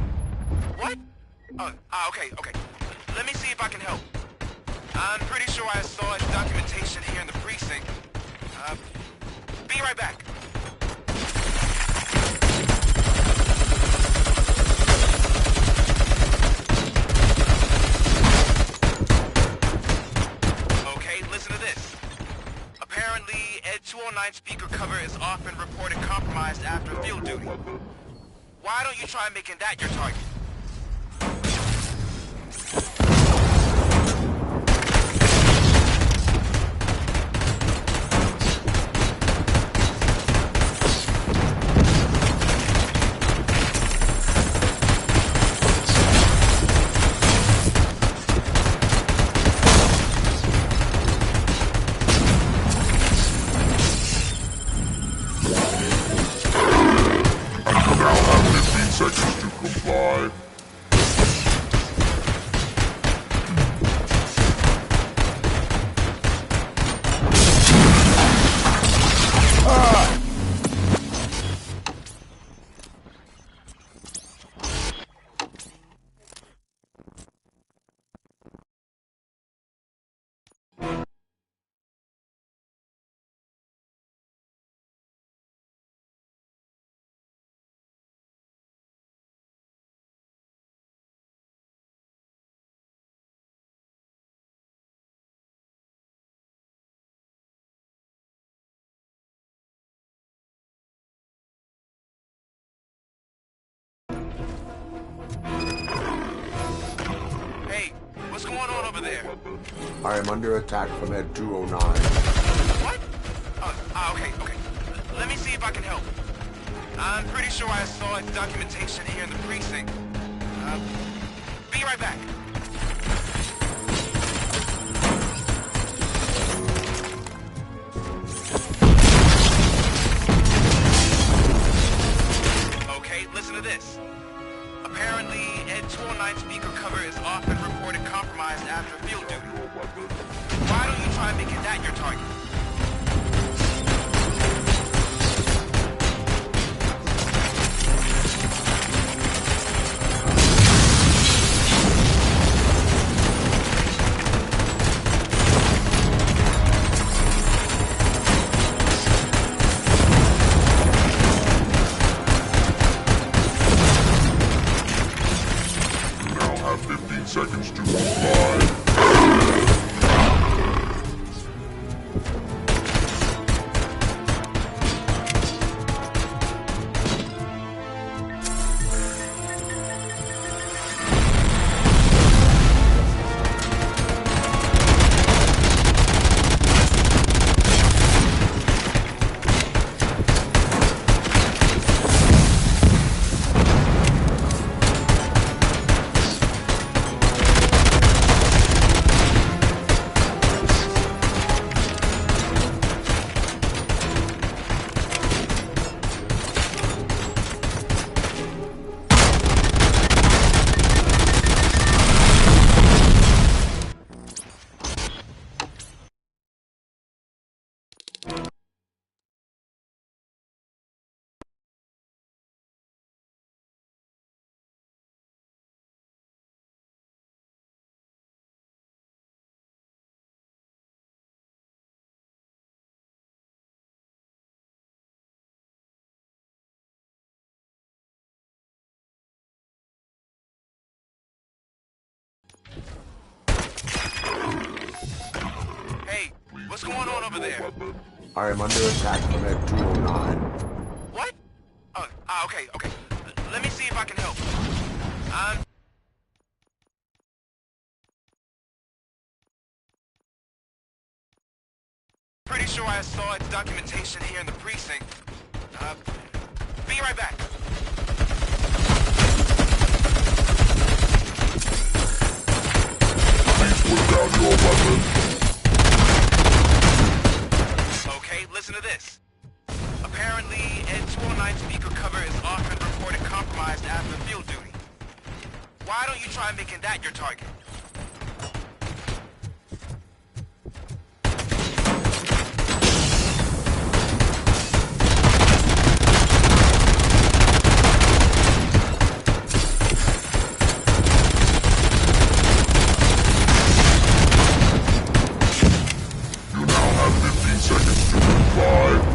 What? Okay. Let me see if I can help. I'm pretty sure I saw its documentation here in the precinct. Be right back. Okay, listen to this. Apparently, Ed 209 speaker cover is often reported compromised after field duty. Why don't you try making that your target? Seconds to comply. I am under attack from Ed 209. What? Okay. Let me see if I can help. I'm pretty sure I saw documentation here in the precinct. Be right back. Okay, listen to this. Apparently, Ed 209 speaker cover is often reported compromised after field duty. Why don't you try making that your target? Seconds to comply. Hey, what's going on over there? I am under attack from Ed 209. What? Okay. Let me see if I can help. I'm pretty sure I saw its documentation here in the precinct. Be right back. Please put down your weapon. Okay, listen to this. Apparently, Ed 209 speaker cover is often reported compromised after field duty. Why don't you try making that your target? You now have 15 seconds to comply.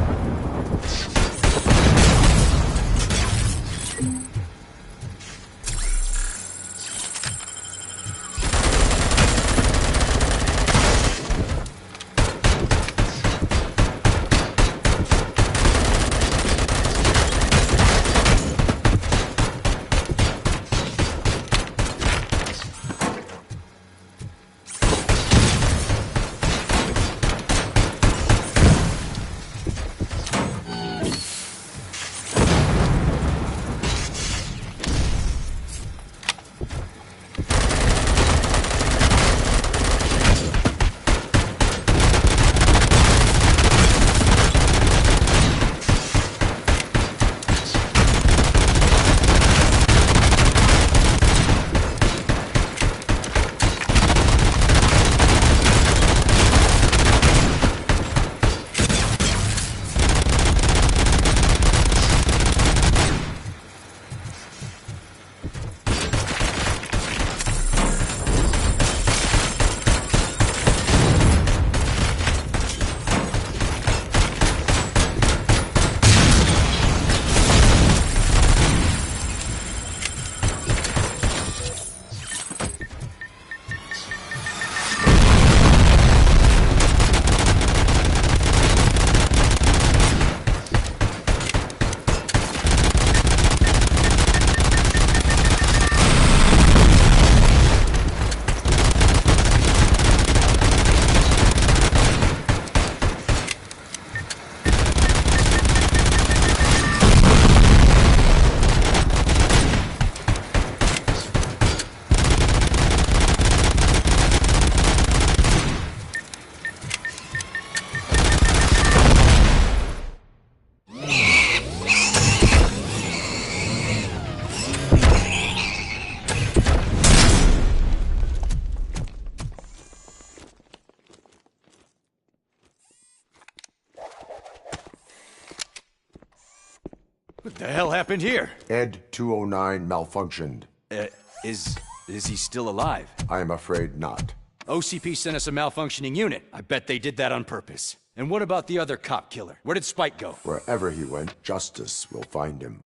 The hell happened here? Ed 209 malfunctioned. Is he still alive? I am afraid not. OCP sent us a malfunctioning unit. I bet they did that on purpose. And what about the other cop killer? Where did Spike go? Wherever he went, justice will find him.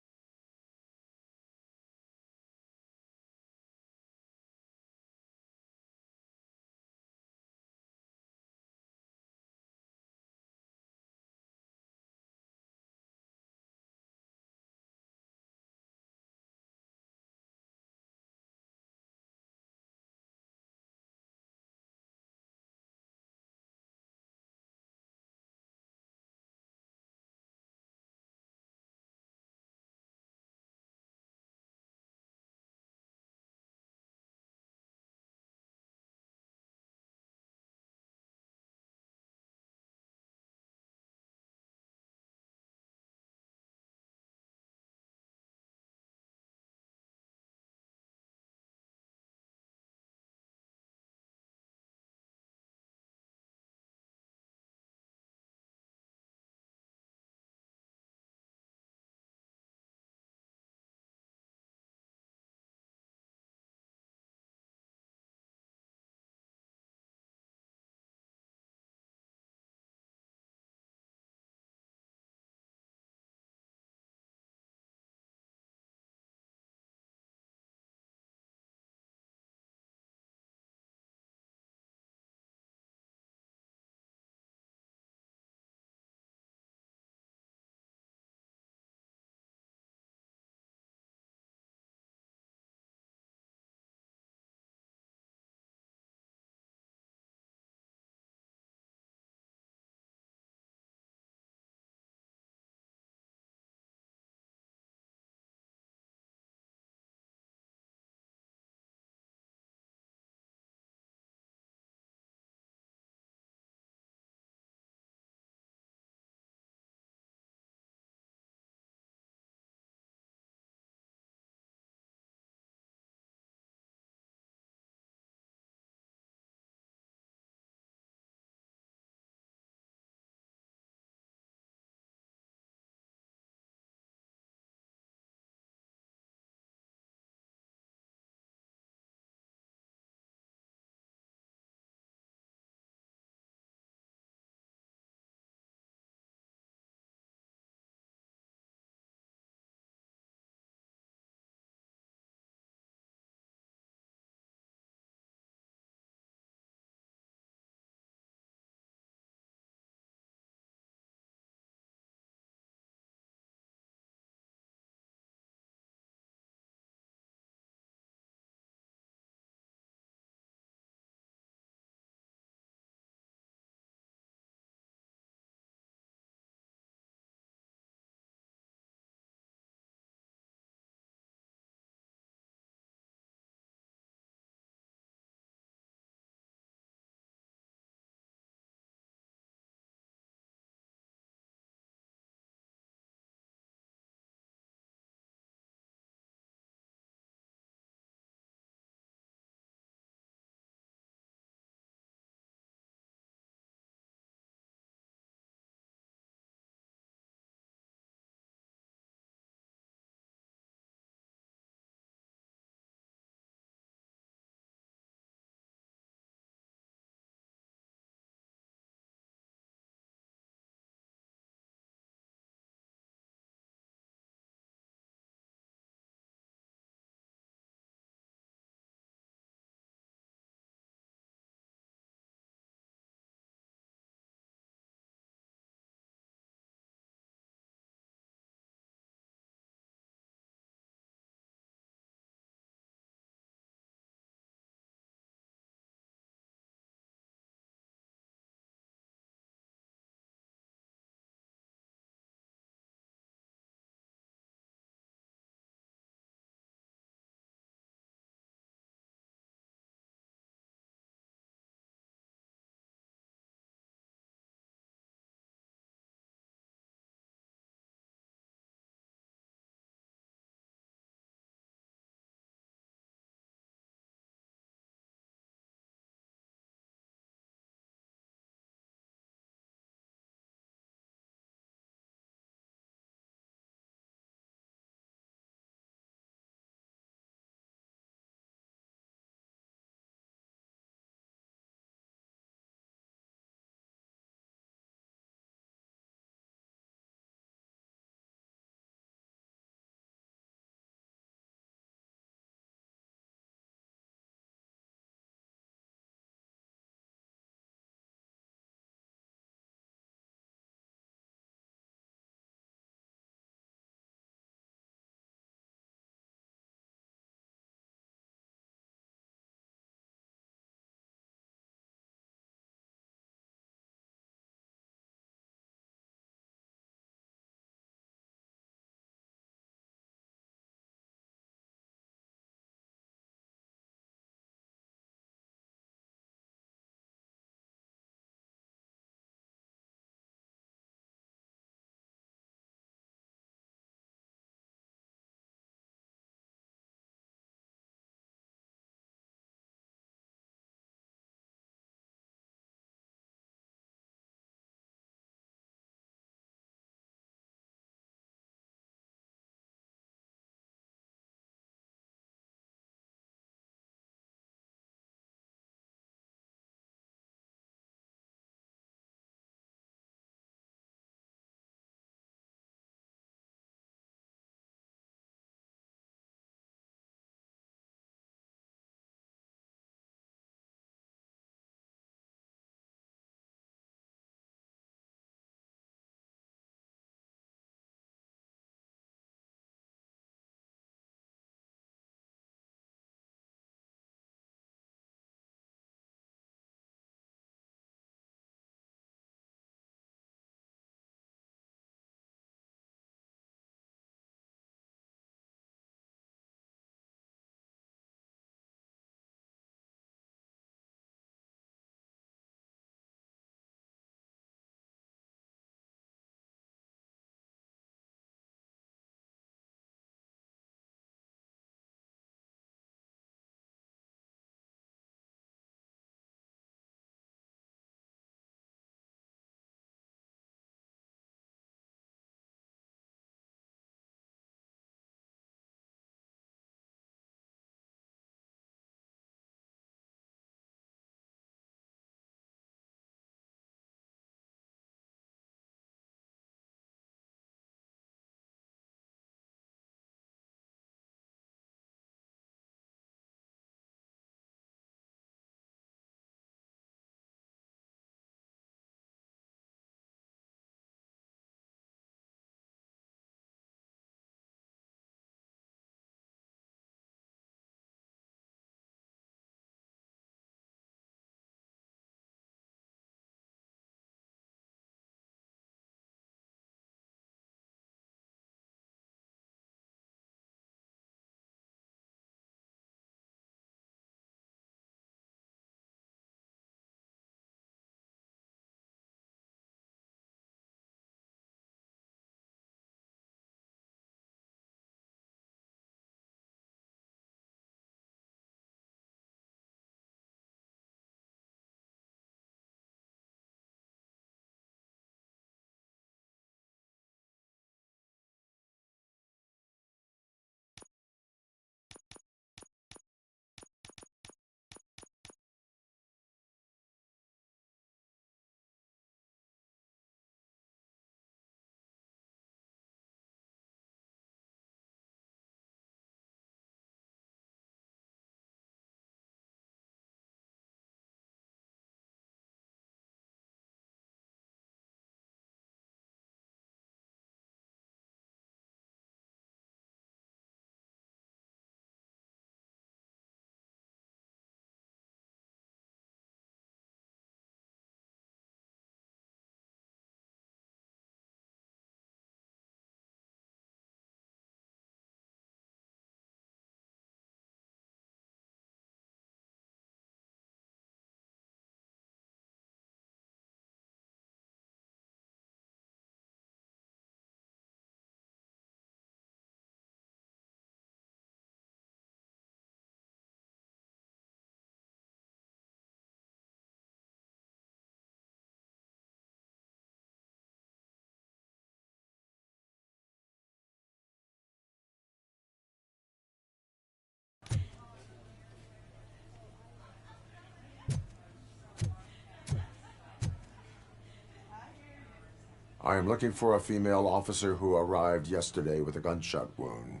I am looking for a female officer who arrived yesterday with a gunshot wound.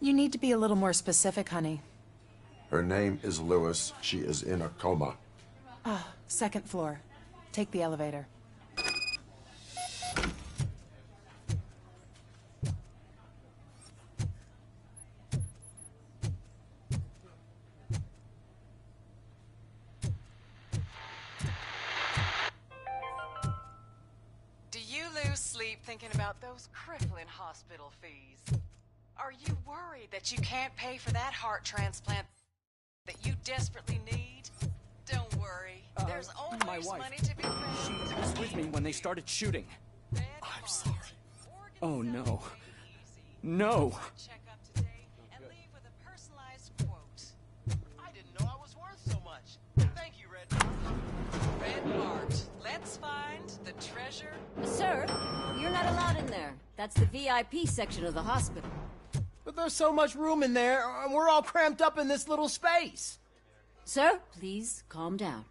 You need to be a little more specific, honey. Her name is Lewis. She is in a coma. Ah, second floor. Take the elevator. Do you lose sleep thinking about those crippling hospital fees? Are you worried that you can't pay for that heart transplant that you desperately need? Don't worry. There's always my wife. money to be found. She was with me when they started shooting. I'm sorry. Oh, no. No! Check up today and leave with a personalized quote. I didn't know I was worth so much. Thank you, Red. Red Mart. Let's find the treasure. Sir, you're not allowed in there. That's the VIP section of the hospital. But there's so much room in there, and we're all cramped up in this little space. Sir, please calm down.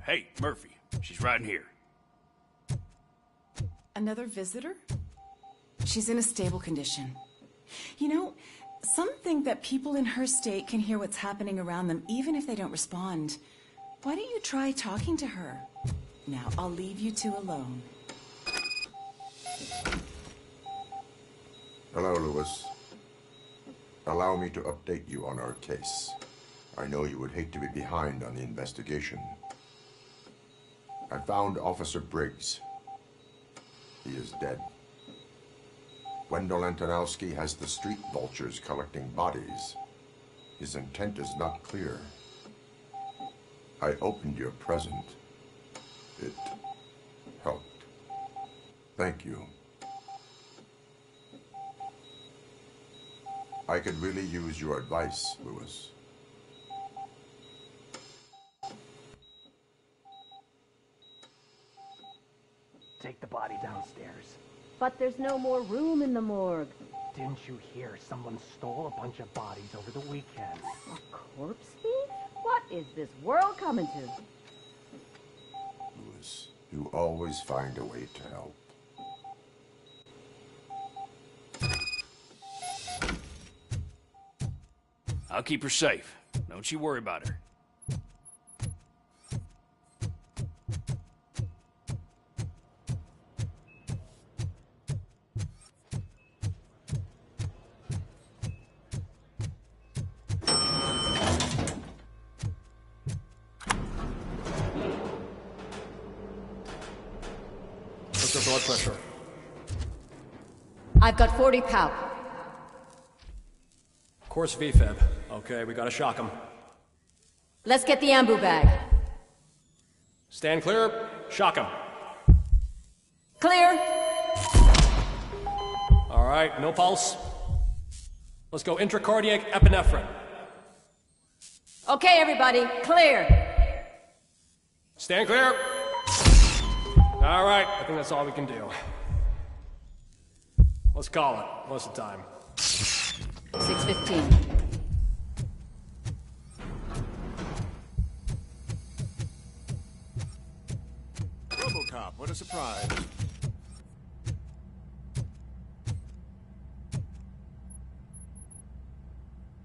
Hey, Murphy. She's right in here. Another visitor? She's in a stable condition. You know, some think that people in her state can hear what's happening around them even if they don't respond. Why don't you try talking to her? Now, I'll leave you two alone. Hello, Lewis. Allow me to update you on our case. I know you would hate to be behind on the investigation. I found Officer Briggs. He is dead. Wendell Antonowski has the street vultures collecting bodies. His intent is not clear. I opened your present. It helped. Thank you. I could really use your advice, Lewis. Take the body downstairs. But there's no more room in the morgue. Didn't you hear someone stole a bunch of bodies over the weekend? A corpse thief? What is this world coming to? Lewis, you always find a way to help. I'll keep her safe. Don't you worry about her. What's your blood pressure? I've got 40 pow. Course VFib. Okay, we gotta shock him. Let's get the ambu bag. Stand clear. Shock him. Clear. All right, no pulse. Let's go intracardiac epinephrine. Okay, everybody, clear. Stand clear. All right, I think that's all we can do. Let's call it. What's the time? 6:15. RoboCop, what a surprise.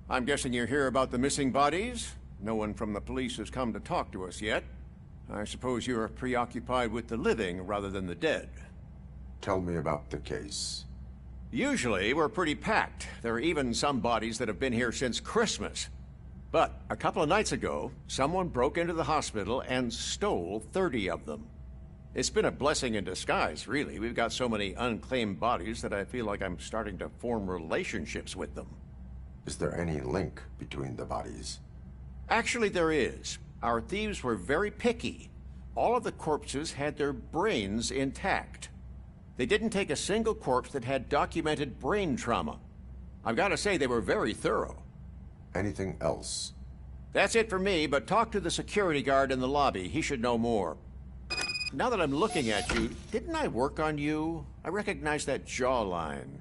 I'm guessing you're here about the missing bodies? No one from the police has come to talk to us yet. I suppose you're preoccupied with the living rather than the dead. Tell me about the case. Usually, we're pretty packed. There are even some bodies that have been here since Christmas. But a couple of nights ago, someone broke into the hospital and stole 30 of them. It's been a blessing in disguise, really. We've got so many unclaimed bodies that I feel like I'm starting to form relationships with them. Is there any link between the bodies? Actually, there is. Our thieves were very picky. All of the corpses had their brains intact. They didn't take a single corpse that had documented brain trauma. I've got to say, they were very thorough. Anything else? That's it for me, but talk to the security guard in the lobby. He should know more. Now that I'm looking at you, didn't I work on you? I recognize that jawline.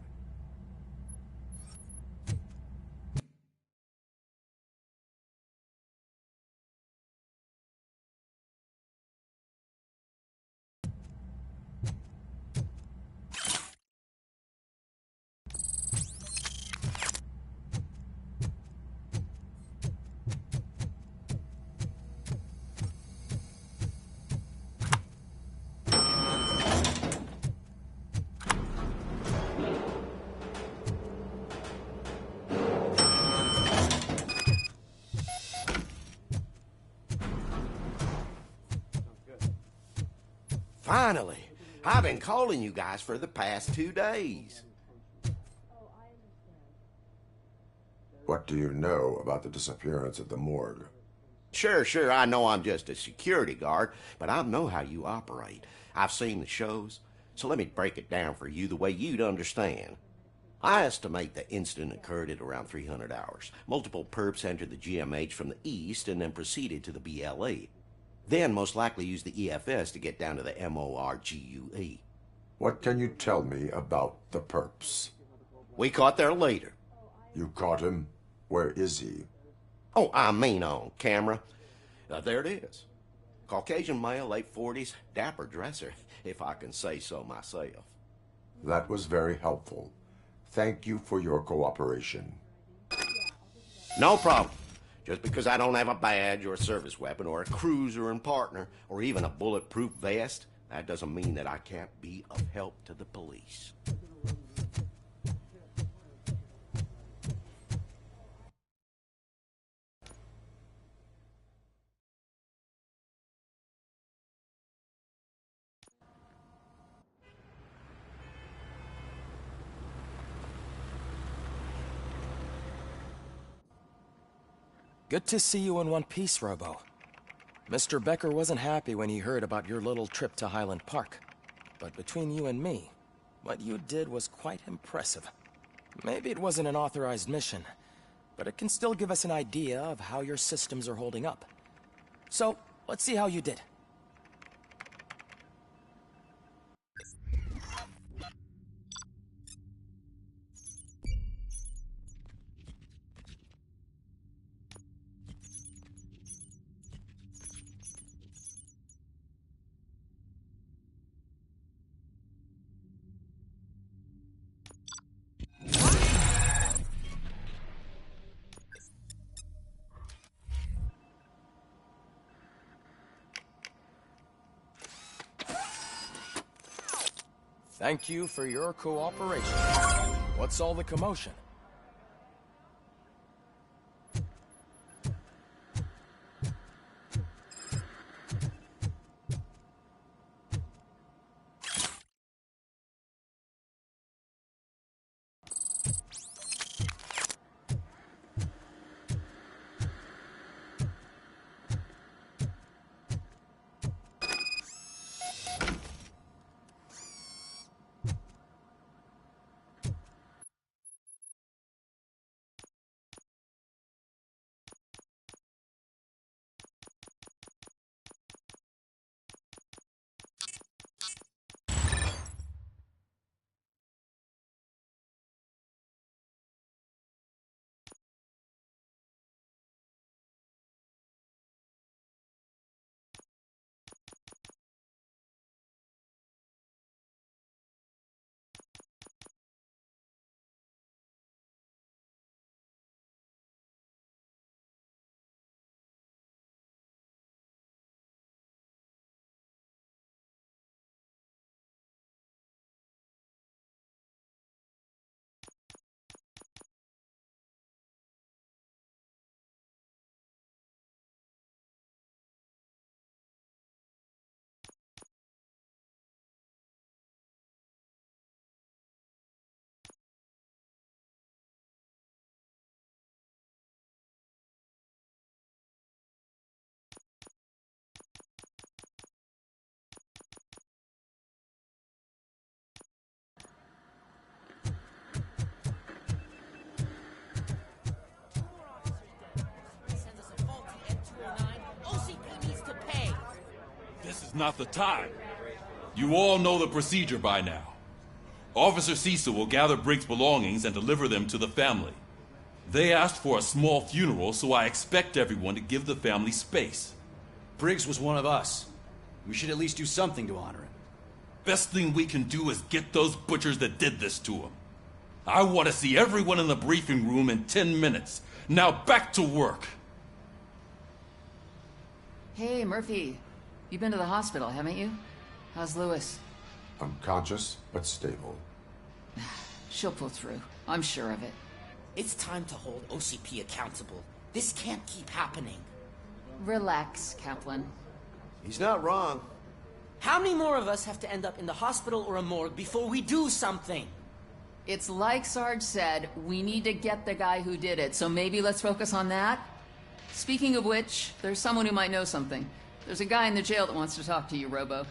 Finally! I've been calling you guys for the past 2 days. What do you know about the disappearance at the morgue? Sure, I know I'm just a security guard, but I know how you operate. I've seen the shows, so let me break it down for you the way you'd understand. I estimate the incident occurred at around 300 hours. Multiple perps entered the GMH from the east and then proceeded to the BLE. Then most likely used the EFS to get down to the MORGUE. What can you tell me about the perps? We caught their leader. You caught him? Where is he? Oh, I mean on camera. There it is. Caucasian male, late 40s, dapper dresser, if I can say so myself. That was very helpful. Thank you for your cooperation. No problem. Just because I don't have a badge or a service weapon or a cruiser and partner or even a bulletproof vest, that doesn't mean that I can't be of help to the police. Good to see you in one piece, Robo. Mr. Becker wasn't happy when he heard about your little trip to Highland Park. But between you and me, what you did was quite impressive. Maybe it wasn't an authorized mission, but it can still give us an idea of how your systems are holding up. So, let's see how you did. Thank you for your cooperation. What's all the commotion? is not the time. You all know the procedure by now. Officer Cecil will gather Briggs' belongings and deliver them to the family. They asked for a small funeral, so I expect everyone to give the family space. Briggs was one of us. We should at least do something to honor him. Best thing we can do is get those butchers that did this to him. I want to see everyone in the briefing room in 10 minutes. Now back to work. Hey, Murphy. You've been to the hospital, haven't you? How's Lewis? Unconscious, but stable. She'll pull through. I'm sure of it. It's time to hold OCP accountable. This can't keep happening. Relax, Kaplan. He's not wrong. How many more of us have to end up in the hospital or a morgue before we do something? It's like Sarge said, we need to get the guy who did it, so maybe let's focus on that? Speaking of which, there's someone who might know something. There's a guy in the jail that wants to talk to you, Robo.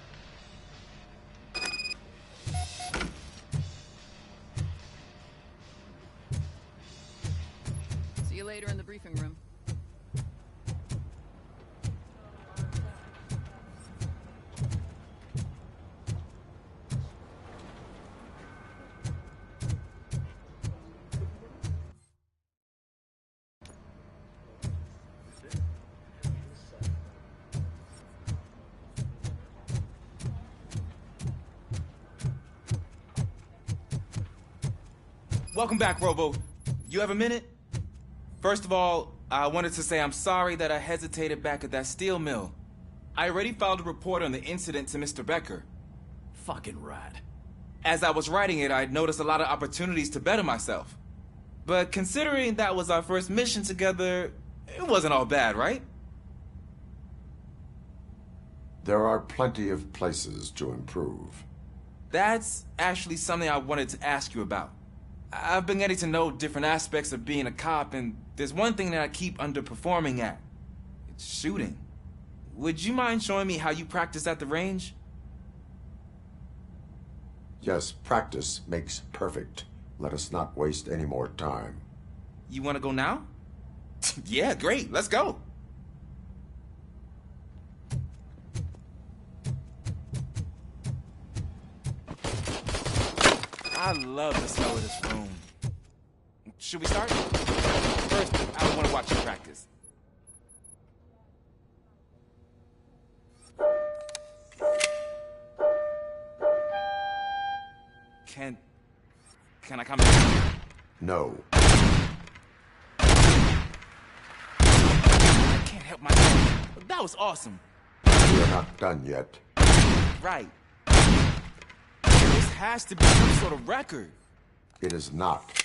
See you later in the briefing room. Welcome back, Robo. You have a minute? First of all, I wanted to say I'm sorry that I hesitated back at that steel mill. I already filed a report on the incident to Mr. Becker. Fucking rad. As I was writing it, I noticed a lot of opportunities to better myself. But considering that was our first mission together, it wasn't all bad, right? There are plenty of places to improve. That's actually something I wanted to ask you about. I've been getting to know different aspects of being a cop, and there's one thing that I keep underperforming at. It's shooting. Would you mind showing me how you practice at the range? Yes, practice makes perfect. Let us not waste any more time. You want to go now? Yeah, great. Let's go. I love the smell of this room. Should we start? First, I want to watch you practice. Can I come in? No. I can't help myself. That was awesome. We are not done yet. Right. This has to be some sort of record. It is not.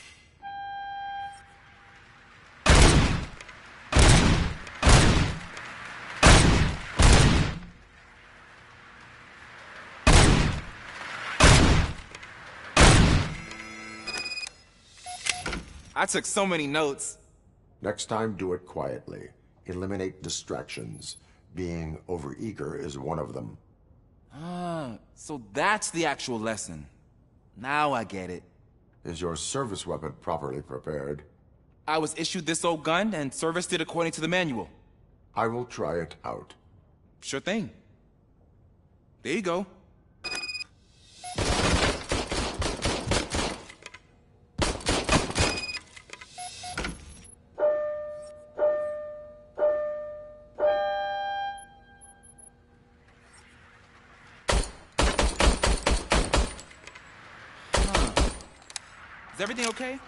I took so many notes. Next time, do it quietly. Eliminate distractions. Being overeager is one of them. Ah, so that's the actual lesson. Now I get it. Is your service weapon properly prepared? I was issued this old gun and serviced it according to the manual. I will try it out. Sure thing. There you go. Is everything okay?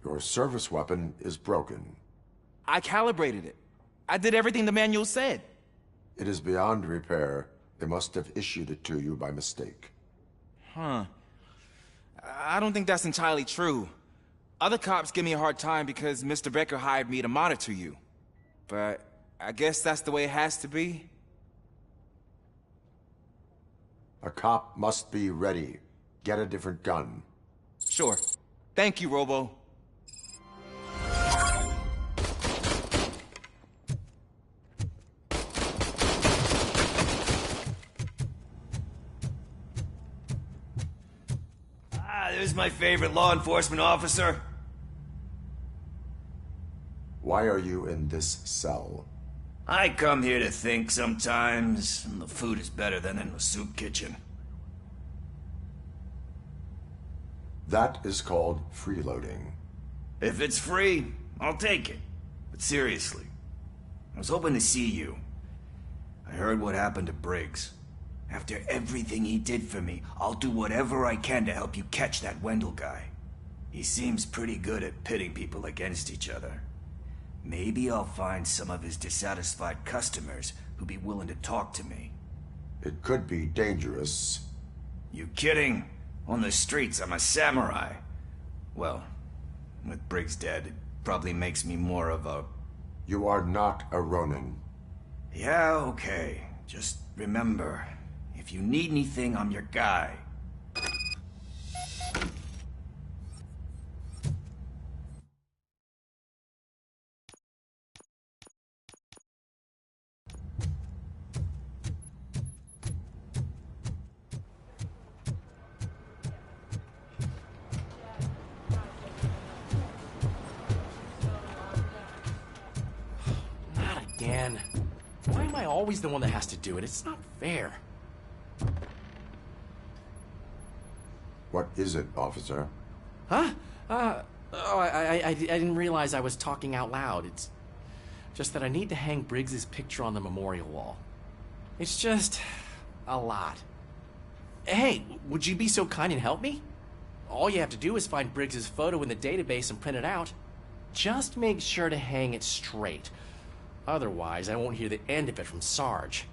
Your service weapon is broken. I calibrated it. I did everything the manual said. It is beyond repair. They must have issued it to you by mistake. Huh. I don't think that's entirely true. Other cops give me a hard time because Mr. Becker hired me to monitor you. But I guess that's the way it has to be. A cop must be ready. Get a different gun. Sure. Thank you, Robo. There's my favorite law enforcement officer. Why are you in this cell? I come here to think sometimes, and the food is better than in the soup kitchen. That is called freeloading. If it's free, I'll take it. But seriously, I was hoping to see you. I heard what happened to Briggs. After everything he did for me, I'll do whatever I can to help you catch that Wendell guy. He seems pretty good at pitting people against each other. Maybe I'll find some of his dissatisfied customers who'd be willing to talk to me. It could be dangerous. You kidding? On the streets, I'm a samurai. Well, with Briggs dead, it probably makes me more of a... You are not a Ronin. Yeah, okay. Just remember, if you need anything, I'm your guy. Again. Why am I always the one that has to do it? It's not fair. What is it, officer? Huh? I didn't realize I was talking out loud. It's just that I need to hang Briggs's picture on the memorial wall. It's just a lot. Hey, would you be so kind and help me? All you have to do is find Briggs's photo in the database and print it out. Just make sure to hang it straight. Otherwise, I won't hear the end of it from Sarge.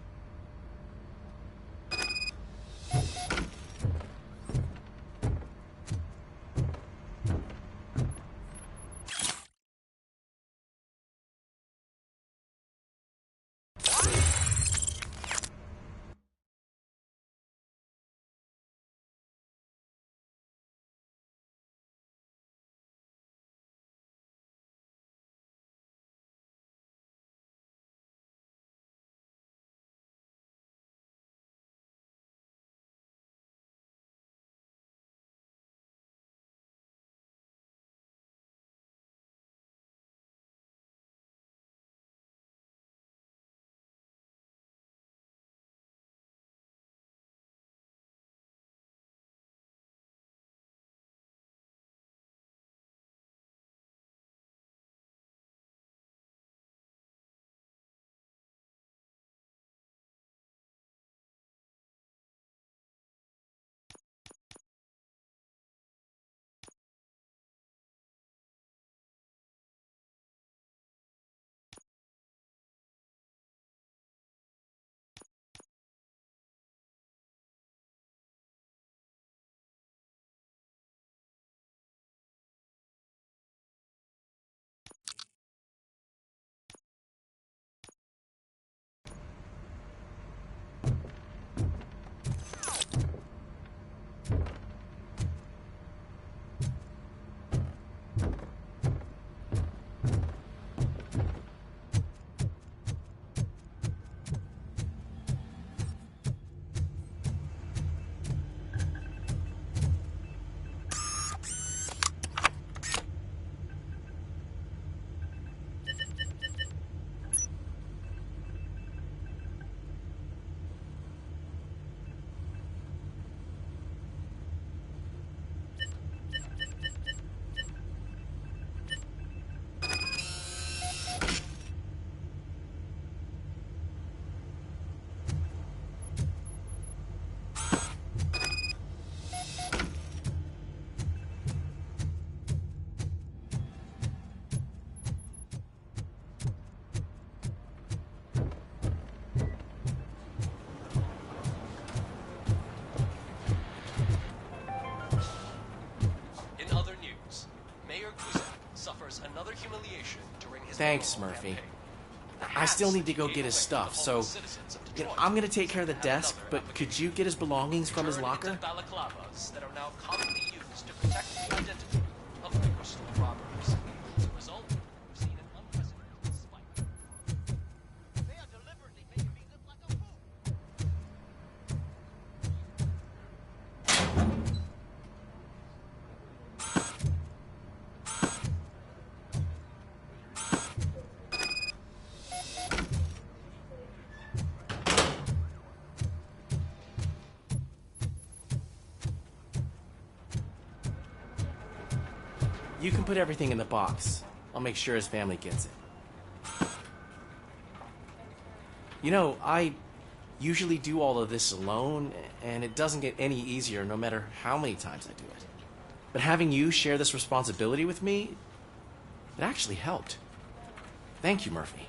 Thanks, Murphy. I still need to go get his stuff, so I'm gonna take care of the desk, but could you get his belongings from his locker? That are now commonly used to protect the identity of the crystal robbers. As a result, we've seen an unprecedented spike. They are deliberately making me look like a fool. You can put everything in the box. I'll make sure his family gets it. You know, I usually do all of this alone, and it doesn't get any easier no matter how many times I do it. But having you share this responsibility with me, it actually helped. Thank you, Murphy.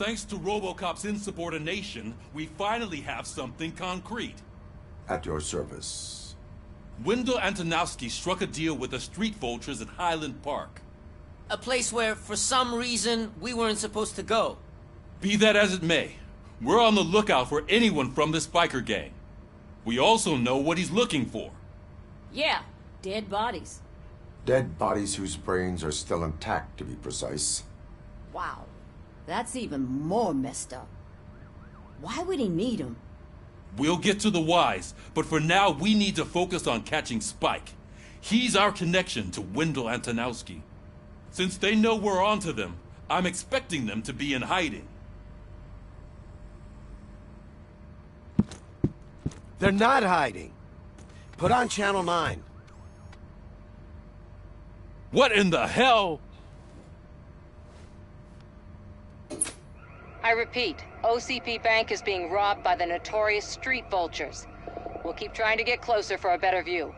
Thanks to RoboCop's insubordination, we finally have something concrete. At your service. Wendell Antonowski struck a deal with the street vultures at Highland Park. A place where, for some reason, we weren't supposed to go. Be that as it may, we're on the lookout for anyone from this biker gang. We also know what he's looking for. Yeah, dead bodies. Dead bodies whose brains are still intact, to be precise. Wow, that's even more messed up. Why would he need them? We'll get to the whys, but for now we need to focus on catching Spike. He's our connection to Wendell Antonowski. Since they know we're onto them, I'm expecting them to be in hiding. They're not hiding. Put on Channel 9. What in the hell? I repeat, OCP Bank is being robbed by the notorious street vultures. We'll keep trying to get closer for a better view.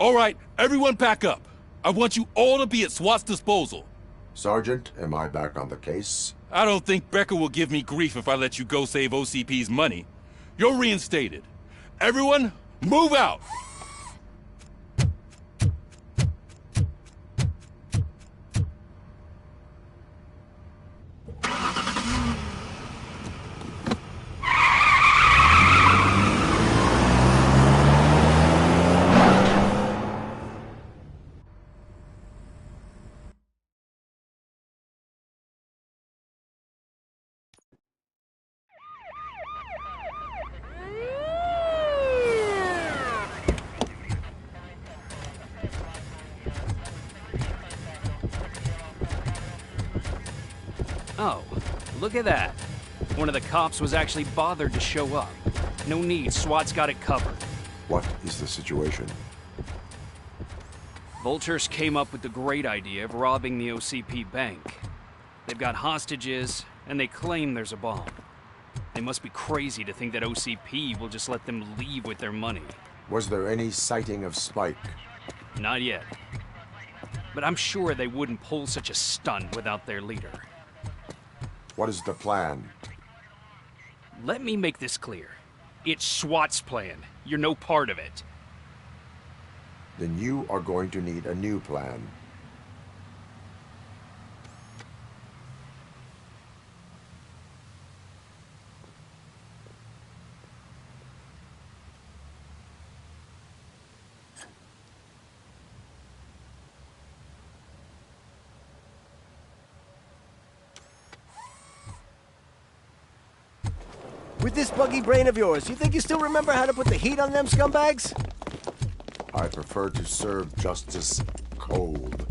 All right, everyone pack up. I want you all to be at SWAT's disposal. Sergeant, am I back on the case? I don't think Becker will give me grief if I let you go save OCP's money. You're reinstated. Everyone, move out! Oh, look at that. One of the cops was actually bothered to show up. No need, SWAT's got it covered. What is the situation? Vultures came up with the great idea of robbing the OCP bank. They've got hostages, and they claim there's a bomb. They must be crazy to think that OCP will just let them leave with their money. Was there any sighting of Spike? Not yet. But I'm sure they wouldn't pull such a stunt without their leader. What is the plan? Let me make this clear. It's SWAT's plan. You're no part of it. Then you are going to need a new plan. With this buggy brain of yours, you think you still remember how to put the heat on them scumbags? I prefer to serve justice cold.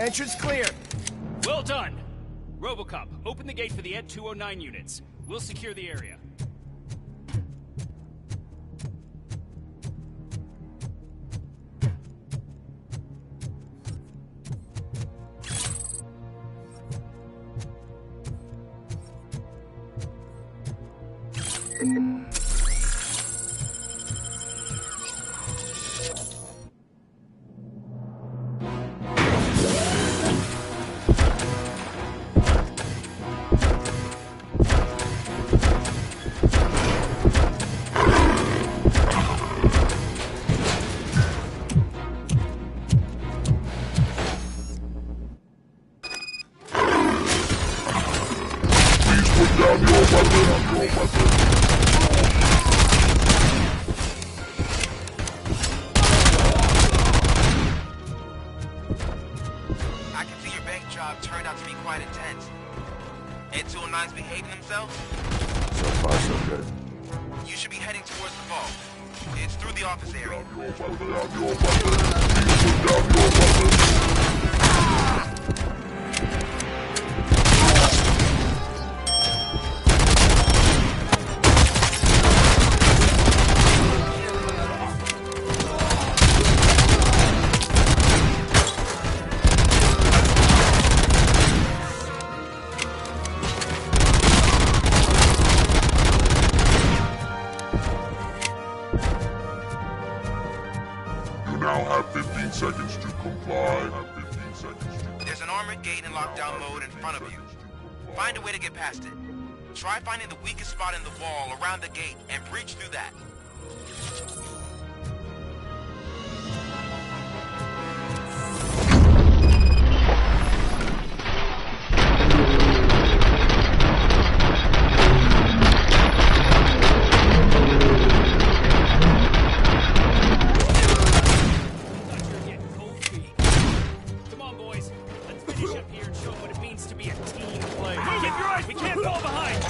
Entrance clear. Well done. Robocop, open the gate for the Ed 209 units. We'll secure the area. I can see your bank job turned out to be quite intense. Ed 209's behaving themselves? So far, so good. You should be heading towards the vault. It's through the office area. Now have 15 seconds to comply. There's an armored gate in lockdown mode in front of you. Find a way to get past it. Try finding the weakest spot in the wall around the gate and breach through that. We can't fall behind!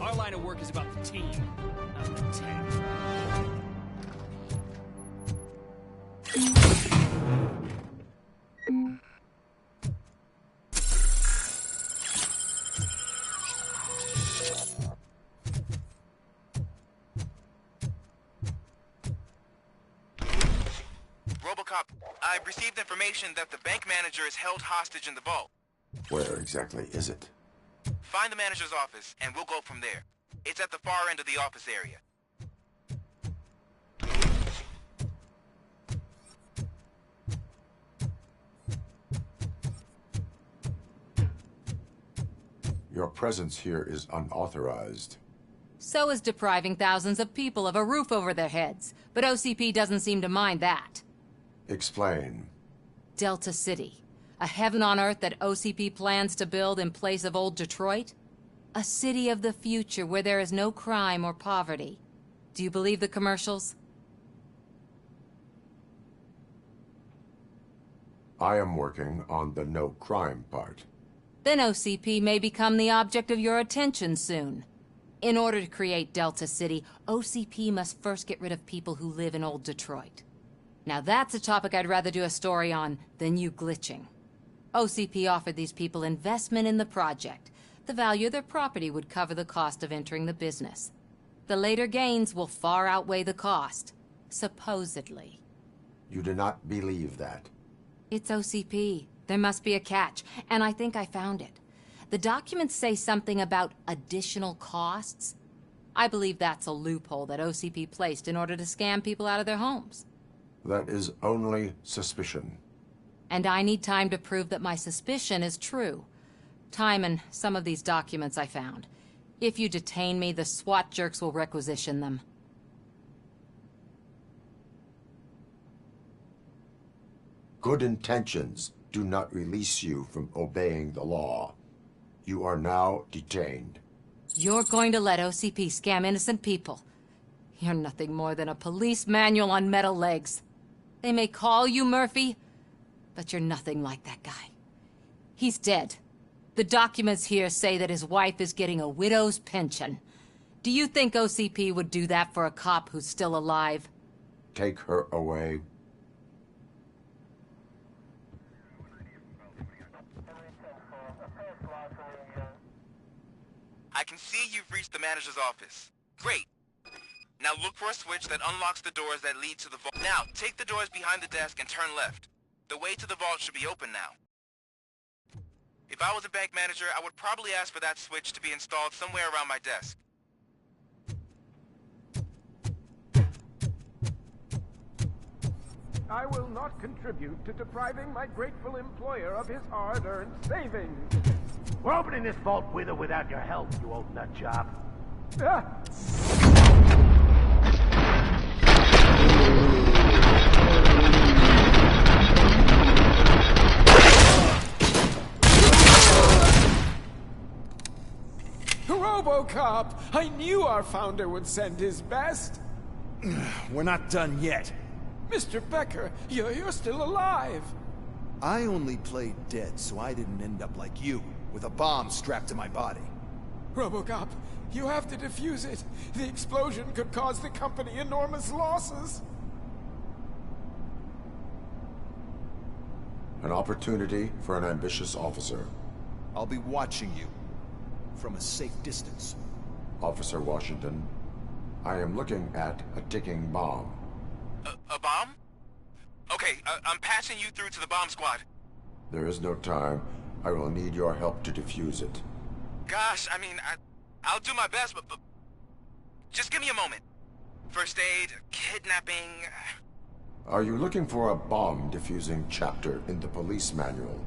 Our line of work is about the team, not the tank. Robocop, I've received information that the bank manager is held hostage in the vault. Where exactly is it? Find the manager's office, and we'll go from there. It's at the far end of the office area. Your presence here is unauthorized. So is depriving thousands of people of a roof over their heads. But OCP doesn't seem to mind that. Explain. Delta City. A heaven on earth that OCP plans to build in place of old Detroit? A city of the future where there is no crime or poverty. Do you believe the commercials? I am working on the no crime part. Then OCP may become the object of your attention soon. In order to create Delta City, OCP must first get rid of people who live in old Detroit. Now that's a topic I'd rather do a story on than you glitching. OCP offered these people investment in the project. The value of their property would cover the cost of entering the business. The later gains will far outweigh the cost. Supposedly. You do not believe that? It's OCP. There must be a catch, and I think I found it. The documents say something about additional costs. I believe that's a loophole that OCP placed in order to scam people out of their homes. That is only suspicion. And I need time to prove that my suspicion is true. Time and some of these documents I found. If you detain me, the SWAT jerks will requisition them. Good intentions do not release you from obeying the law. You are now detained. You're going to let OCP scam innocent people. You're nothing more than a police manual on metal legs. They may call you Murphy, but you're nothing like that guy. He's dead. The documents here say that his wife is getting a widow's pension. Do you think OCP would do that for a cop who's still alive? Take her away. I can see you've reached the manager's office. Great. Now look for a switch that unlocks the doors that lead to the vault. Now, take the doors behind the desk and turn left. The way to the vault should be open now. If I was a bank manager, I would probably ask for that switch to be installed somewhere around my desk. I will not contribute to depriving my grateful employer of his hard-earned savings. We're opening this vault with or without your help, you old nut job. RoboCop! I knew our founder would send his best! We're not done yet. Mr. Becker, you're still alive! I only played dead so I didn't end up like you, with a bomb strapped to my body. RoboCop, you have to defuse it. The explosion could cause the company enormous losses. An opportunity for an ambitious officer. I'll be watching you. From a safe distance. Officer Washington, I am looking at a ticking bomb. A bomb? Okay, I'm passing you through to the bomb squad. There is no time. I will need your help to defuse it. Gosh, I mean, I'll do my best, but just give me a moment. First aid, kidnapping... Are you looking for a bomb defusing chapter in the police manual?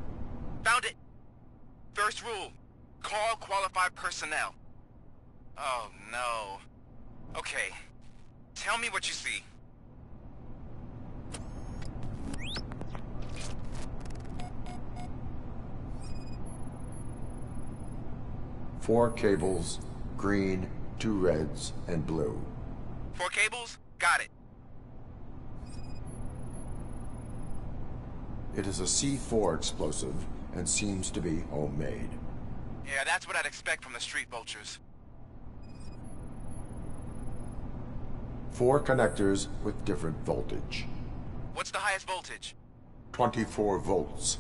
Found it. First rule, call qualified personnel. Oh, no. Okay, tell me what you see. Four cables, green, 2 reds, and blue. 4 cables? Got it. It is a C4 explosive and seems to be homemade. Yeah, that's what I'd expect from the street vultures. 4 connectors with different voltage. What's the highest voltage? 24 volts.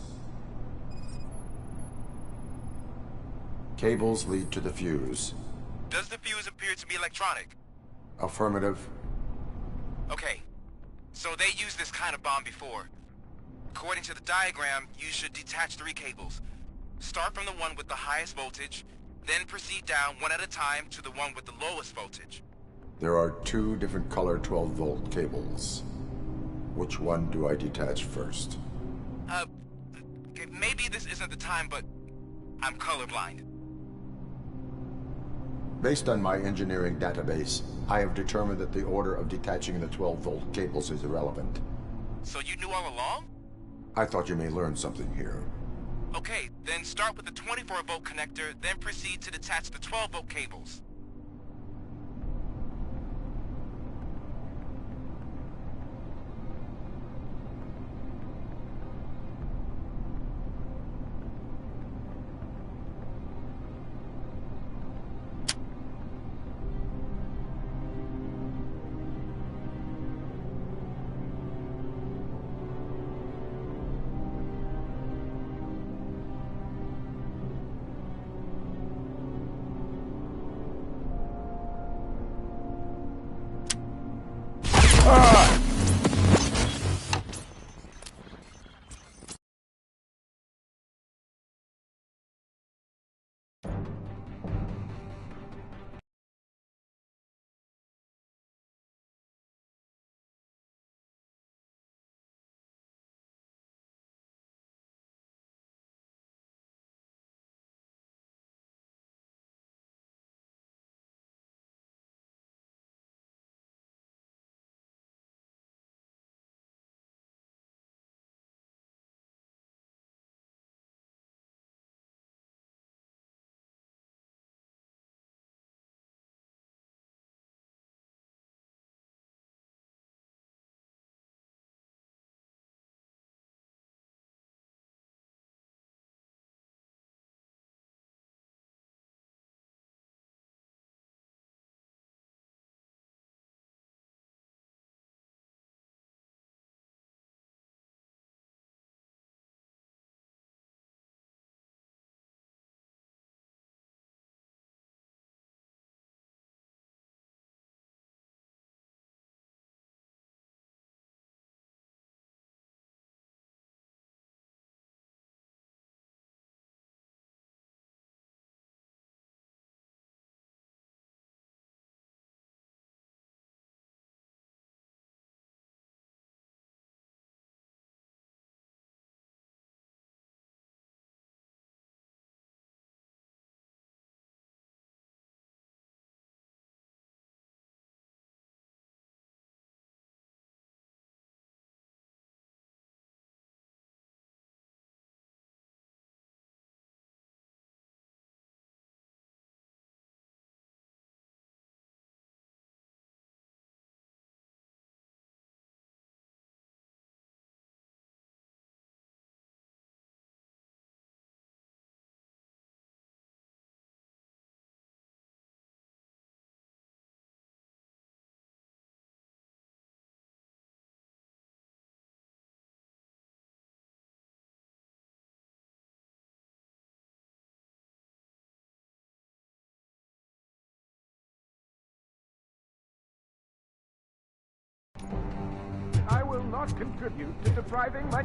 Cables lead to the fuse. Does the fuse appear to be electronic? Affirmative. Okay, so they used this kind of bomb before. According to the diagram, you should detach 3 cables. Start from the one with the highest voltage, then proceed down one at a time to the one with the lowest voltage. There are 2 different color 12-volt cables. Which one do I detach first? Okay, maybe this isn't the time, but I'm colorblind. Based on my engineering database, I have determined that the order of detaching the 12-volt cables is irrelevant. So you knew all along? I thought you may learn something here. Okay, then start with the 24-volt connector, then proceed to detach the 12-volt cables. not contribute to depriving my...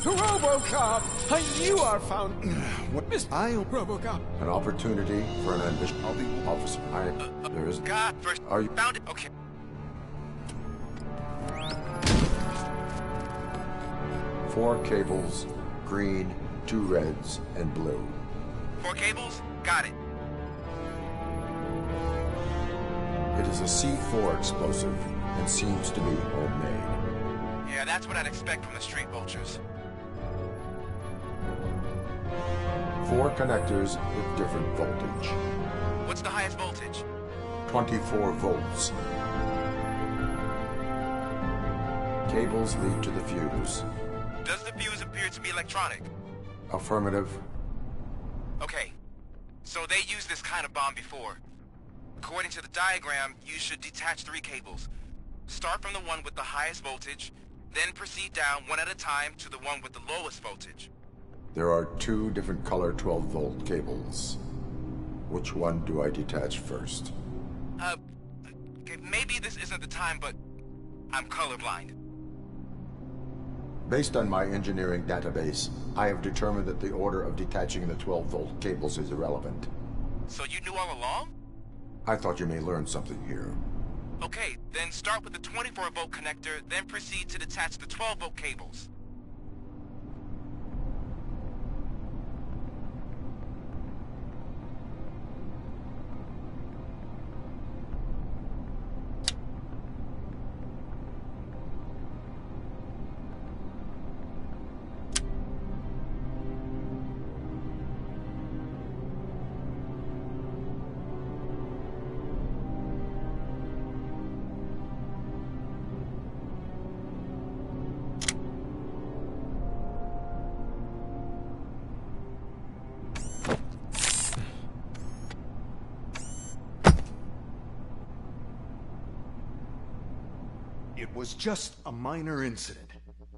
RoboCop! I knew our found... What? RoboCop. An opportunity for an ambition. I'll be officer. There is... God, first... Are you... Found it? Okay. Four cables, green, 2 reds, and blue. 4 cables? Got it. It is a C4 explosive and seems to be homemade. Yeah, that's what I'd expect from the street vultures. 4 connectors with different voltage. What's the highest voltage? 24 volts. Cables lead to the fuse. Does the fuse appear to be electronic? Affirmative. Okay. So they used this kind of bomb before. According to the diagram, you should detach 3 cables. Start from the one with the highest voltage, then proceed down one at a time to the one with the lowest voltage. There are 2 different color 12-volt cables. Which one do I detach first? Okay, maybe this isn't the time, but I'm colorblind. Based on my engineering database, I have determined that the order of detaching the 12-volt cables is irrelevant. So you knew all along? I thought you may learn something here. Okay, then start with the 24-volt connector, then proceed to detach the 12-volt cables. It was just a minor incident.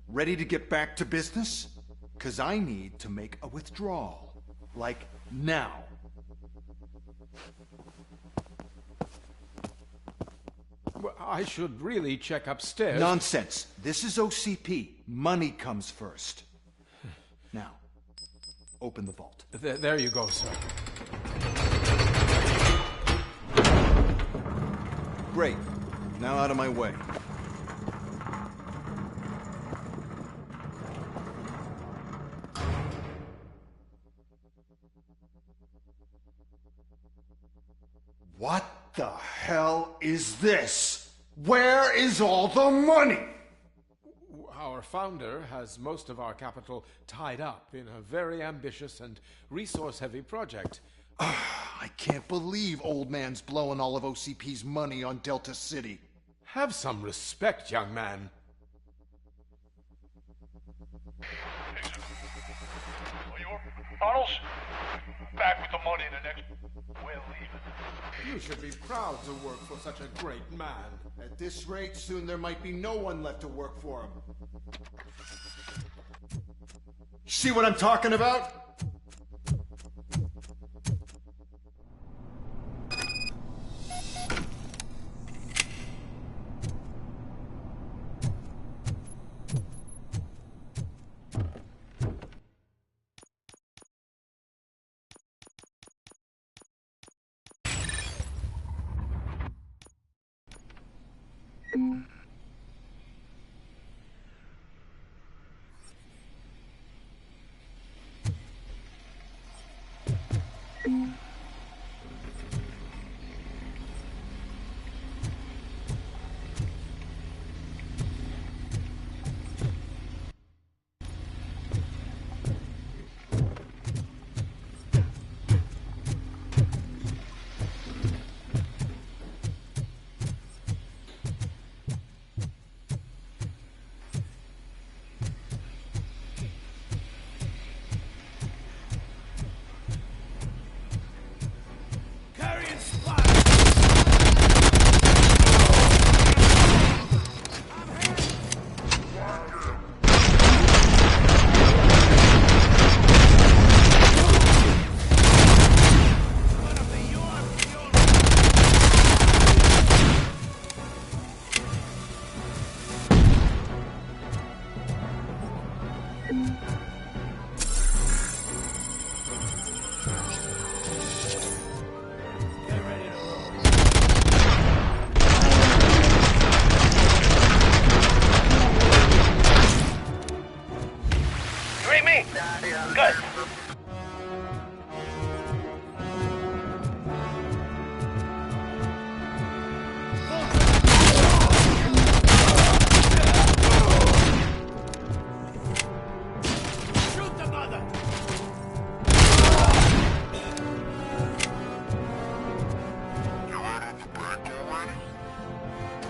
Ready to get back to business? 'Cause I need to make a withdrawal. Like, now. Well, I should really check upstairs. Nonsense. This is OCP. Money comes first. Now, open the vault. There you go, sir. Great. Now out of my way. What the hell is this? Where is all the money? Our founder has most of our capital tied up in a very ambitious and resource-heavy project. I can't believe old man's blowing all of OCP's money on Delta City. Have some respect, young man. Arnold's back with the money in the next... We're leaving. You should be proud to work for such a great man. At this rate, soon there might be no one left to work for him. See what I'm talking about?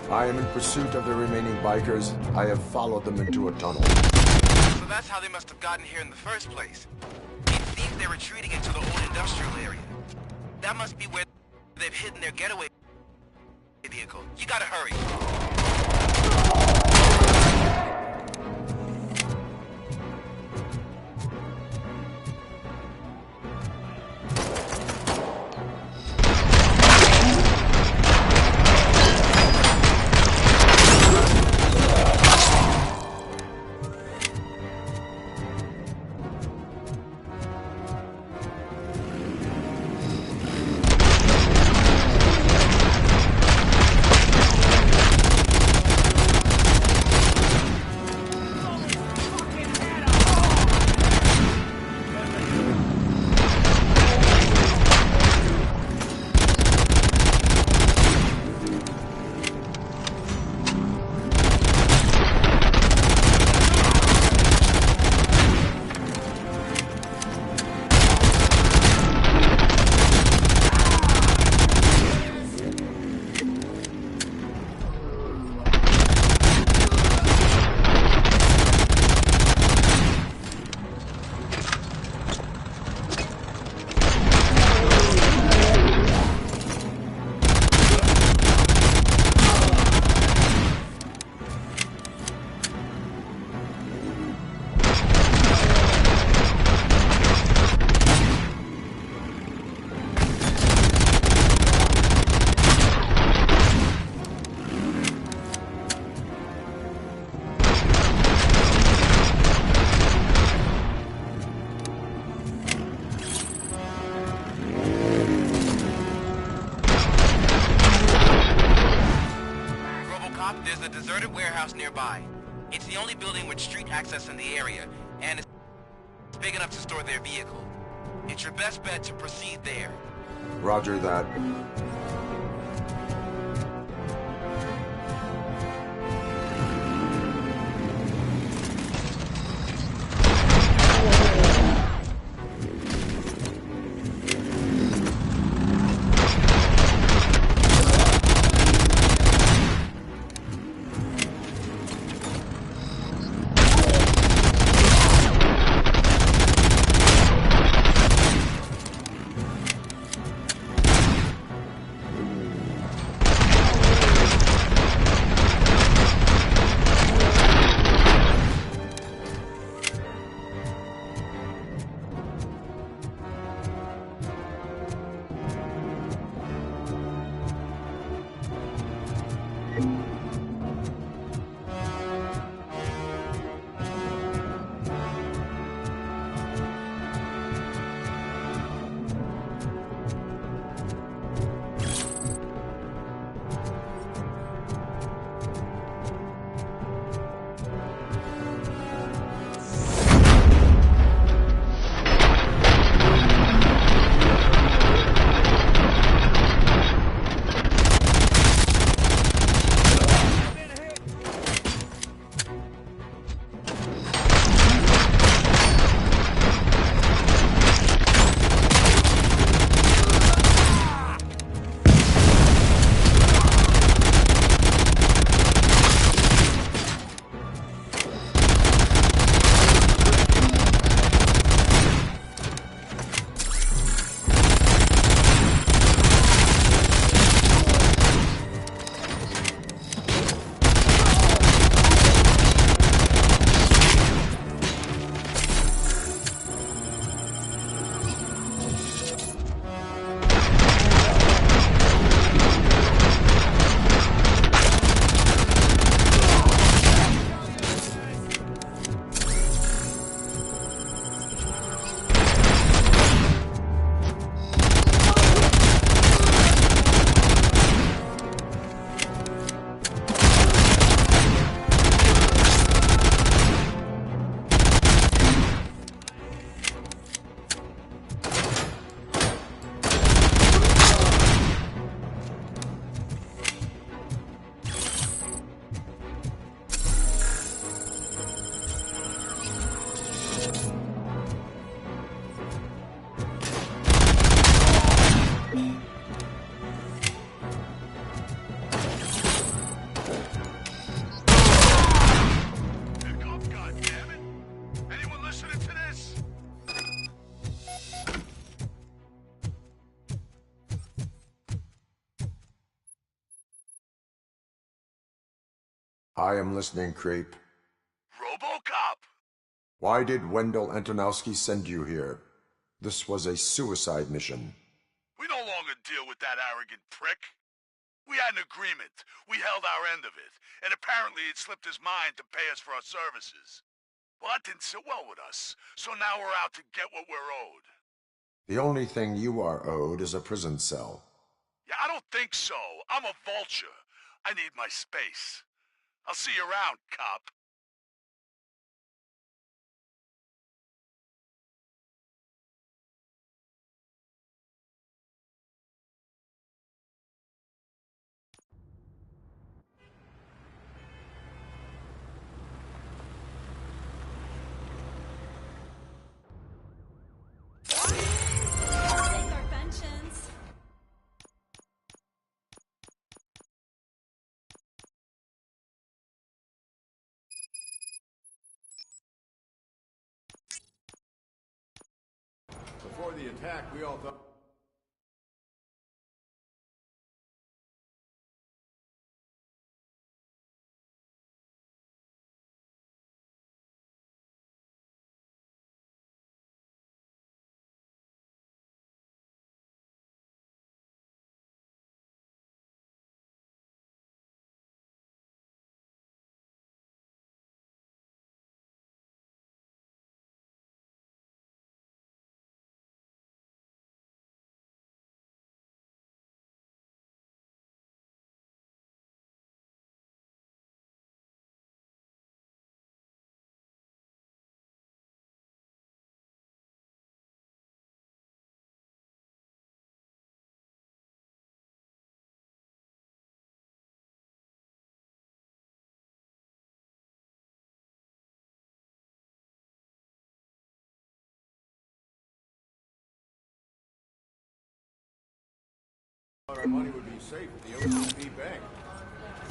I am in pursuit of the remaining bikers. I have followed them into a tunnel. So that's how they must have gotten here in the first place. It seems they're retreating into the old industrial area. That must be where they've hidden their getaway vehicle. You gotta hurry. There's a deserted warehouse nearby. It's the only building with street access in the area, and it's big enough to store their vehicle. It's your best bet to proceed there. Roger that. I am listening, creep. RoboCop! Why did Wendell Antonowski send you here? This was a suicide mission. We no longer deal with that arrogant prick. We had an agreement. We held our end of it. And apparently it slipped his mind to pay us for our services. Well, that didn't sit well with us. So now we're out to get what we're owed. The only thing you are owed is a prison cell. Yeah, I don't think so. I'm a vulture. I need my space. I'll see you around, cop. Before the attack, we all thought... Our money would be safe at the OCP bank.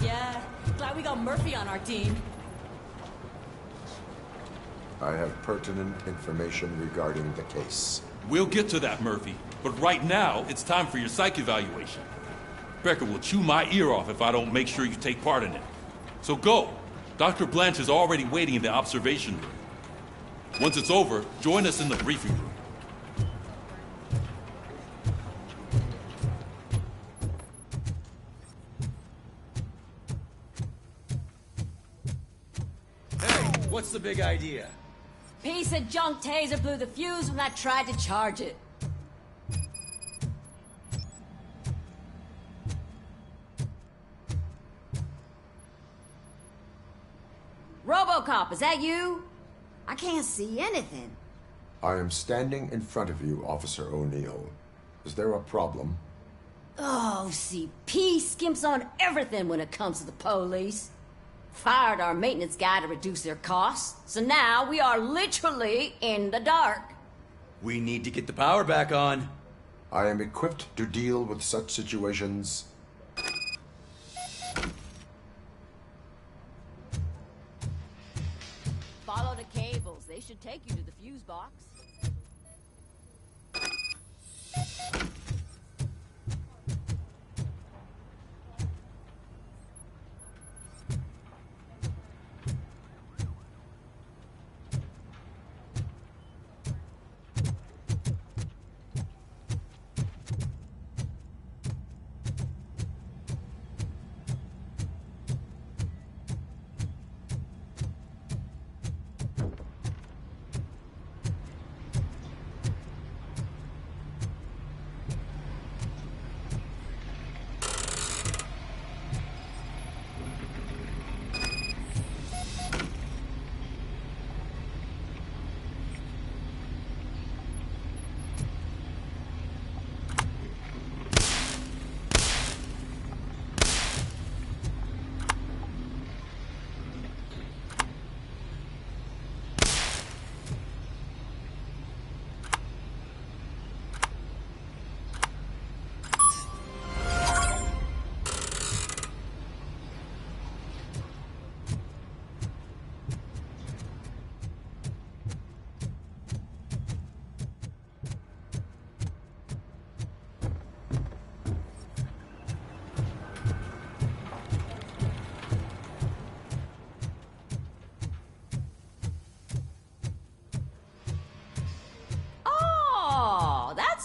Yeah, glad we got Murphy on our team. I have pertinent information regarding the case. We'll get to that, Murphy. But right now, it's time for your psych evaluation. Becker will chew my ear off if I don't make sure you take part in it. So go. Dr. Blanche is already waiting in the observation room. Once it's over, join us in the briefing room. What's the big idea? Piece of junk taser blew the fuse when I tried to charge it. RoboCop, is that you? I can't see anything. I am standing in front of you, Officer O'Neill. Is there a problem? Oh, CP skimps on everything when it comes to the police. Fired our maintenance guy to reduce their costs, so now we are literally in the dark. We need to get the power back on. I am equipped to deal with such situations. Follow the cables. They should take you to the fuse box.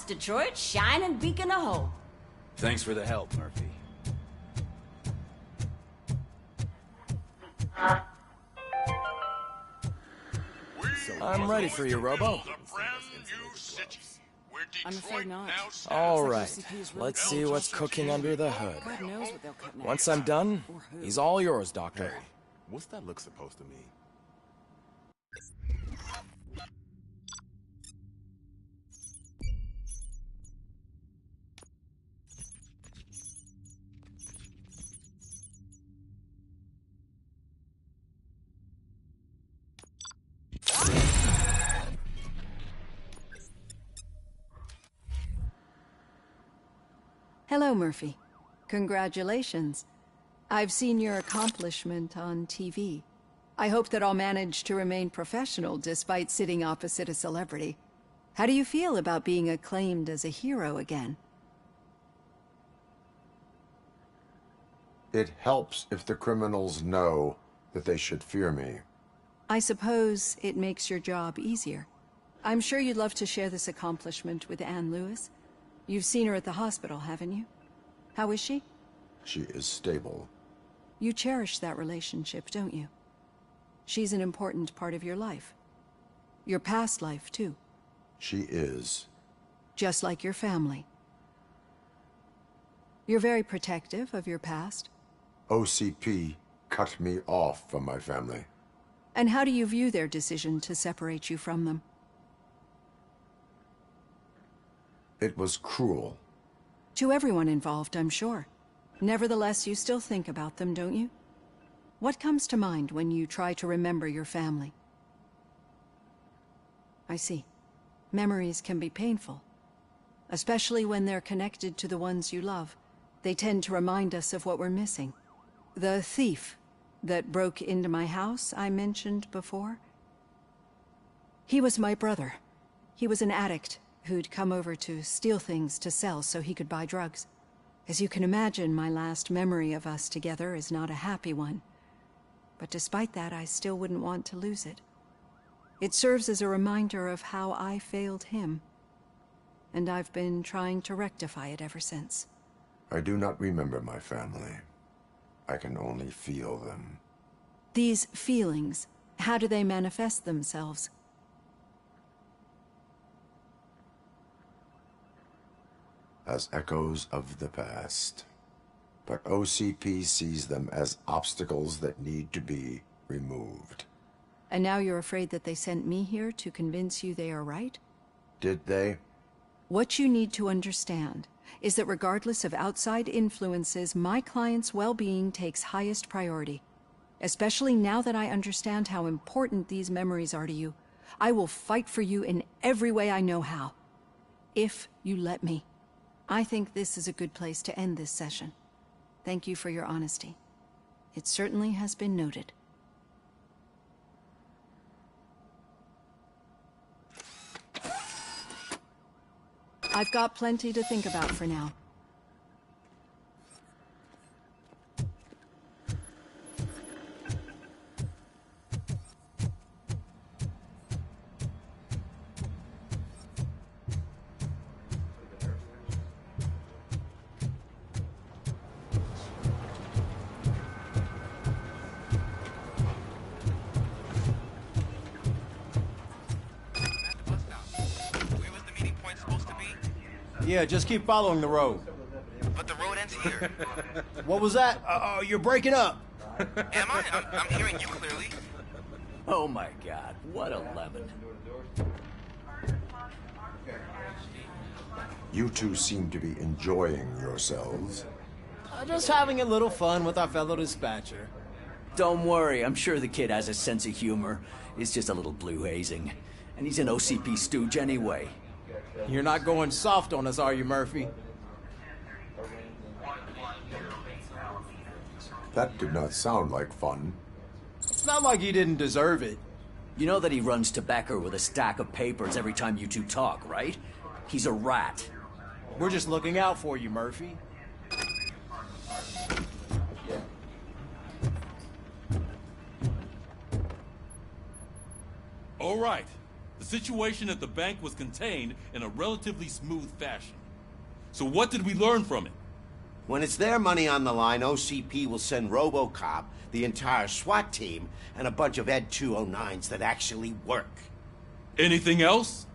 West Detroit's shining beacon of hope. Thanks for the help, Murphy. I'm ready for you, Robo. I'm afraid not. All right, let's see what's cooking under the hood. God knows what they'll cut next. Once I'm done, he's all yours, Doctor. Hey, what's that look supposed to mean? Hello, Murphy. Congratulations. I've seen your accomplishment on TV. I hope that I'll manage to remain professional despite sitting opposite a celebrity. How do you feel about being acclaimed as a hero again? It helps if the criminals know that they should fear me. I suppose it makes your job easier. I'm sure you'd love to share this accomplishment with Anne Lewis. You've seen her at the hospital, haven't you? How is she? She is stable. You cherish that relationship, don't you? She's an important part of your life. Your past life, too. She is. Just like your family. You're very protective of your past. OCP cut me off from my family. And how do you view their decision to separate you from them? It was cruel. To everyone involved, I'm sure. Nevertheless, you still think about them, don't you? What comes to mind when you try to remember your family? I see. Memories can be painful. Especially when they're connected to the ones you love. They tend to remind us of what we're missing. The thief that broke into my house I mentioned before? He was my brother. He was an addict who'd come over to steal things to sell so he could buy drugs. As you can imagine, my last memory of us together is not a happy one. But despite that, I still wouldn't want to lose it. It serves as a reminder of how I failed him. And I've been trying to rectify it ever since. I do not remember my family. I can only feel them. These feelings, how do they manifest themselves? As echoes of the past. But OCP sees them as obstacles that need to be removed. And now you're afraid that they sent me here to convince you they are right? Did they? What you need to understand is that regardless of outside influences, my client's well-being takes highest priority. Especially now that I understand how important these memories are to you. I will fight for you in every way I know how. If you let me. I think this is a good place to end this session. Thank you for your honesty. It certainly has been noted. I've got plenty to think about for now. Yeah, just keep following the road. But the road ends here. What was that? You're breaking up. Am I? I'm hearing you clearly. Oh my god, what a lemon. You two seem to be enjoying yourselves. Just having a little fun with our fellow dispatcher. Don't worry, I'm sure the kid has a sense of humor. It's just a little blue hazing. And he's an OCP stooge anyway. You're not going soft on us, are you, Murphy? That did not sound like fun. It's not like he didn't deserve it. You know that he runs to Becker with a stack of papers every time you two talk, right? He's a rat. We're just looking out for you, Murphy. All right. The situation at the bank was contained in a relatively smooth fashion. So what did we learn from it? When it's their money on the line, OCP will send RoboCop, the entire SWAT team, and a bunch of Ed 209s that actually work. Anything else?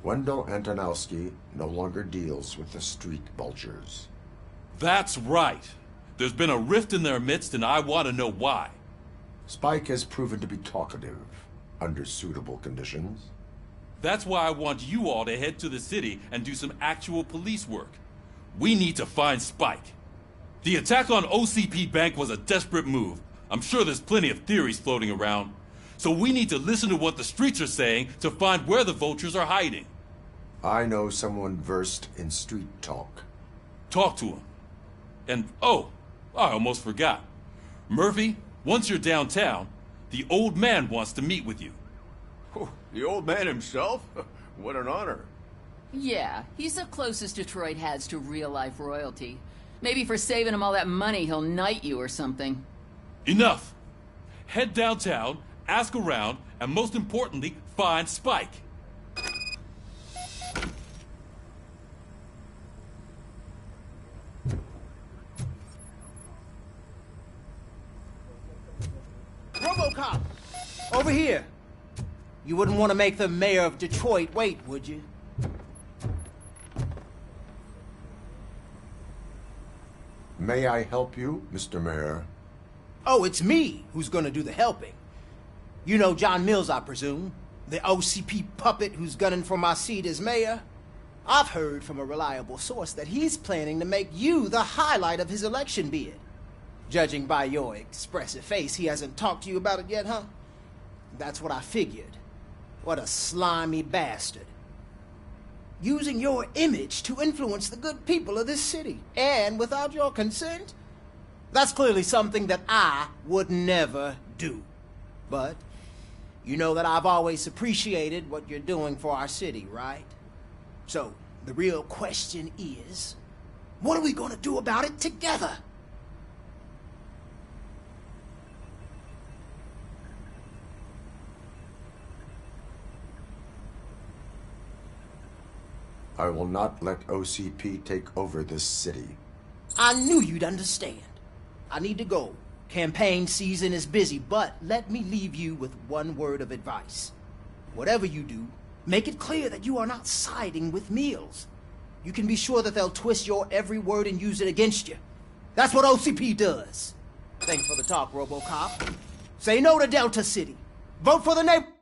Wendell Antonowski no longer deals with the street vultures. That's right. There's been a rift in their midst, and I want to know why. Spike has proven to be talkative, under suitable conditions. That's why I want you all to head to the city and do some actual police work. We need to find Spike. The attack on OCP Bank was a desperate move. I'm sure there's plenty of theories floating around. So we need to listen to what the streets are saying to find where the vultures are hiding. I know someone versed in street talk. Talk to him. And, oh, I almost forgot. Murphy, once you're downtown, the old man wants to meet with you. Oh, the old man himself? What an honor. Yeah, he's the closest Detroit has to real-life royalty. Maybe for saving him all that money, he'll knight you or something. Enough! Head downtown, ask around, and most importantly, find Spike. RoboCop! Over here! You wouldn't want to make the mayor of Detroit wait, would you? May I help you, Mr. Mayor? Oh, it's me who's gonna do the helping. You know John Mills, I presume? The OCP puppet who's gunning for my seat as mayor? I've heard from a reliable source that he's planning to make you the highlight of his election bid. Judging by your expressive face, he hasn't talked to you about it yet, huh? That's what I figured. What a slimy bastard. Using your image to influence the good people of this city, and without your consent? That's clearly something that I would never do. But you know that I've always appreciated what you're doing for our city, right? So, the real question is, what are we gonna do about it together? I will not let OCP take over this city. I knew you'd understand. I need to go. Campaign season is busy, but let me leave you with one word of advice. Whatever you do, make it clear that you are not siding with Mills. You can be sure that they'll twist your every word and use it against you. That's what OCP does. Thanks for the talk, RoboCop. Say no to Delta City. Vote for the neighbor.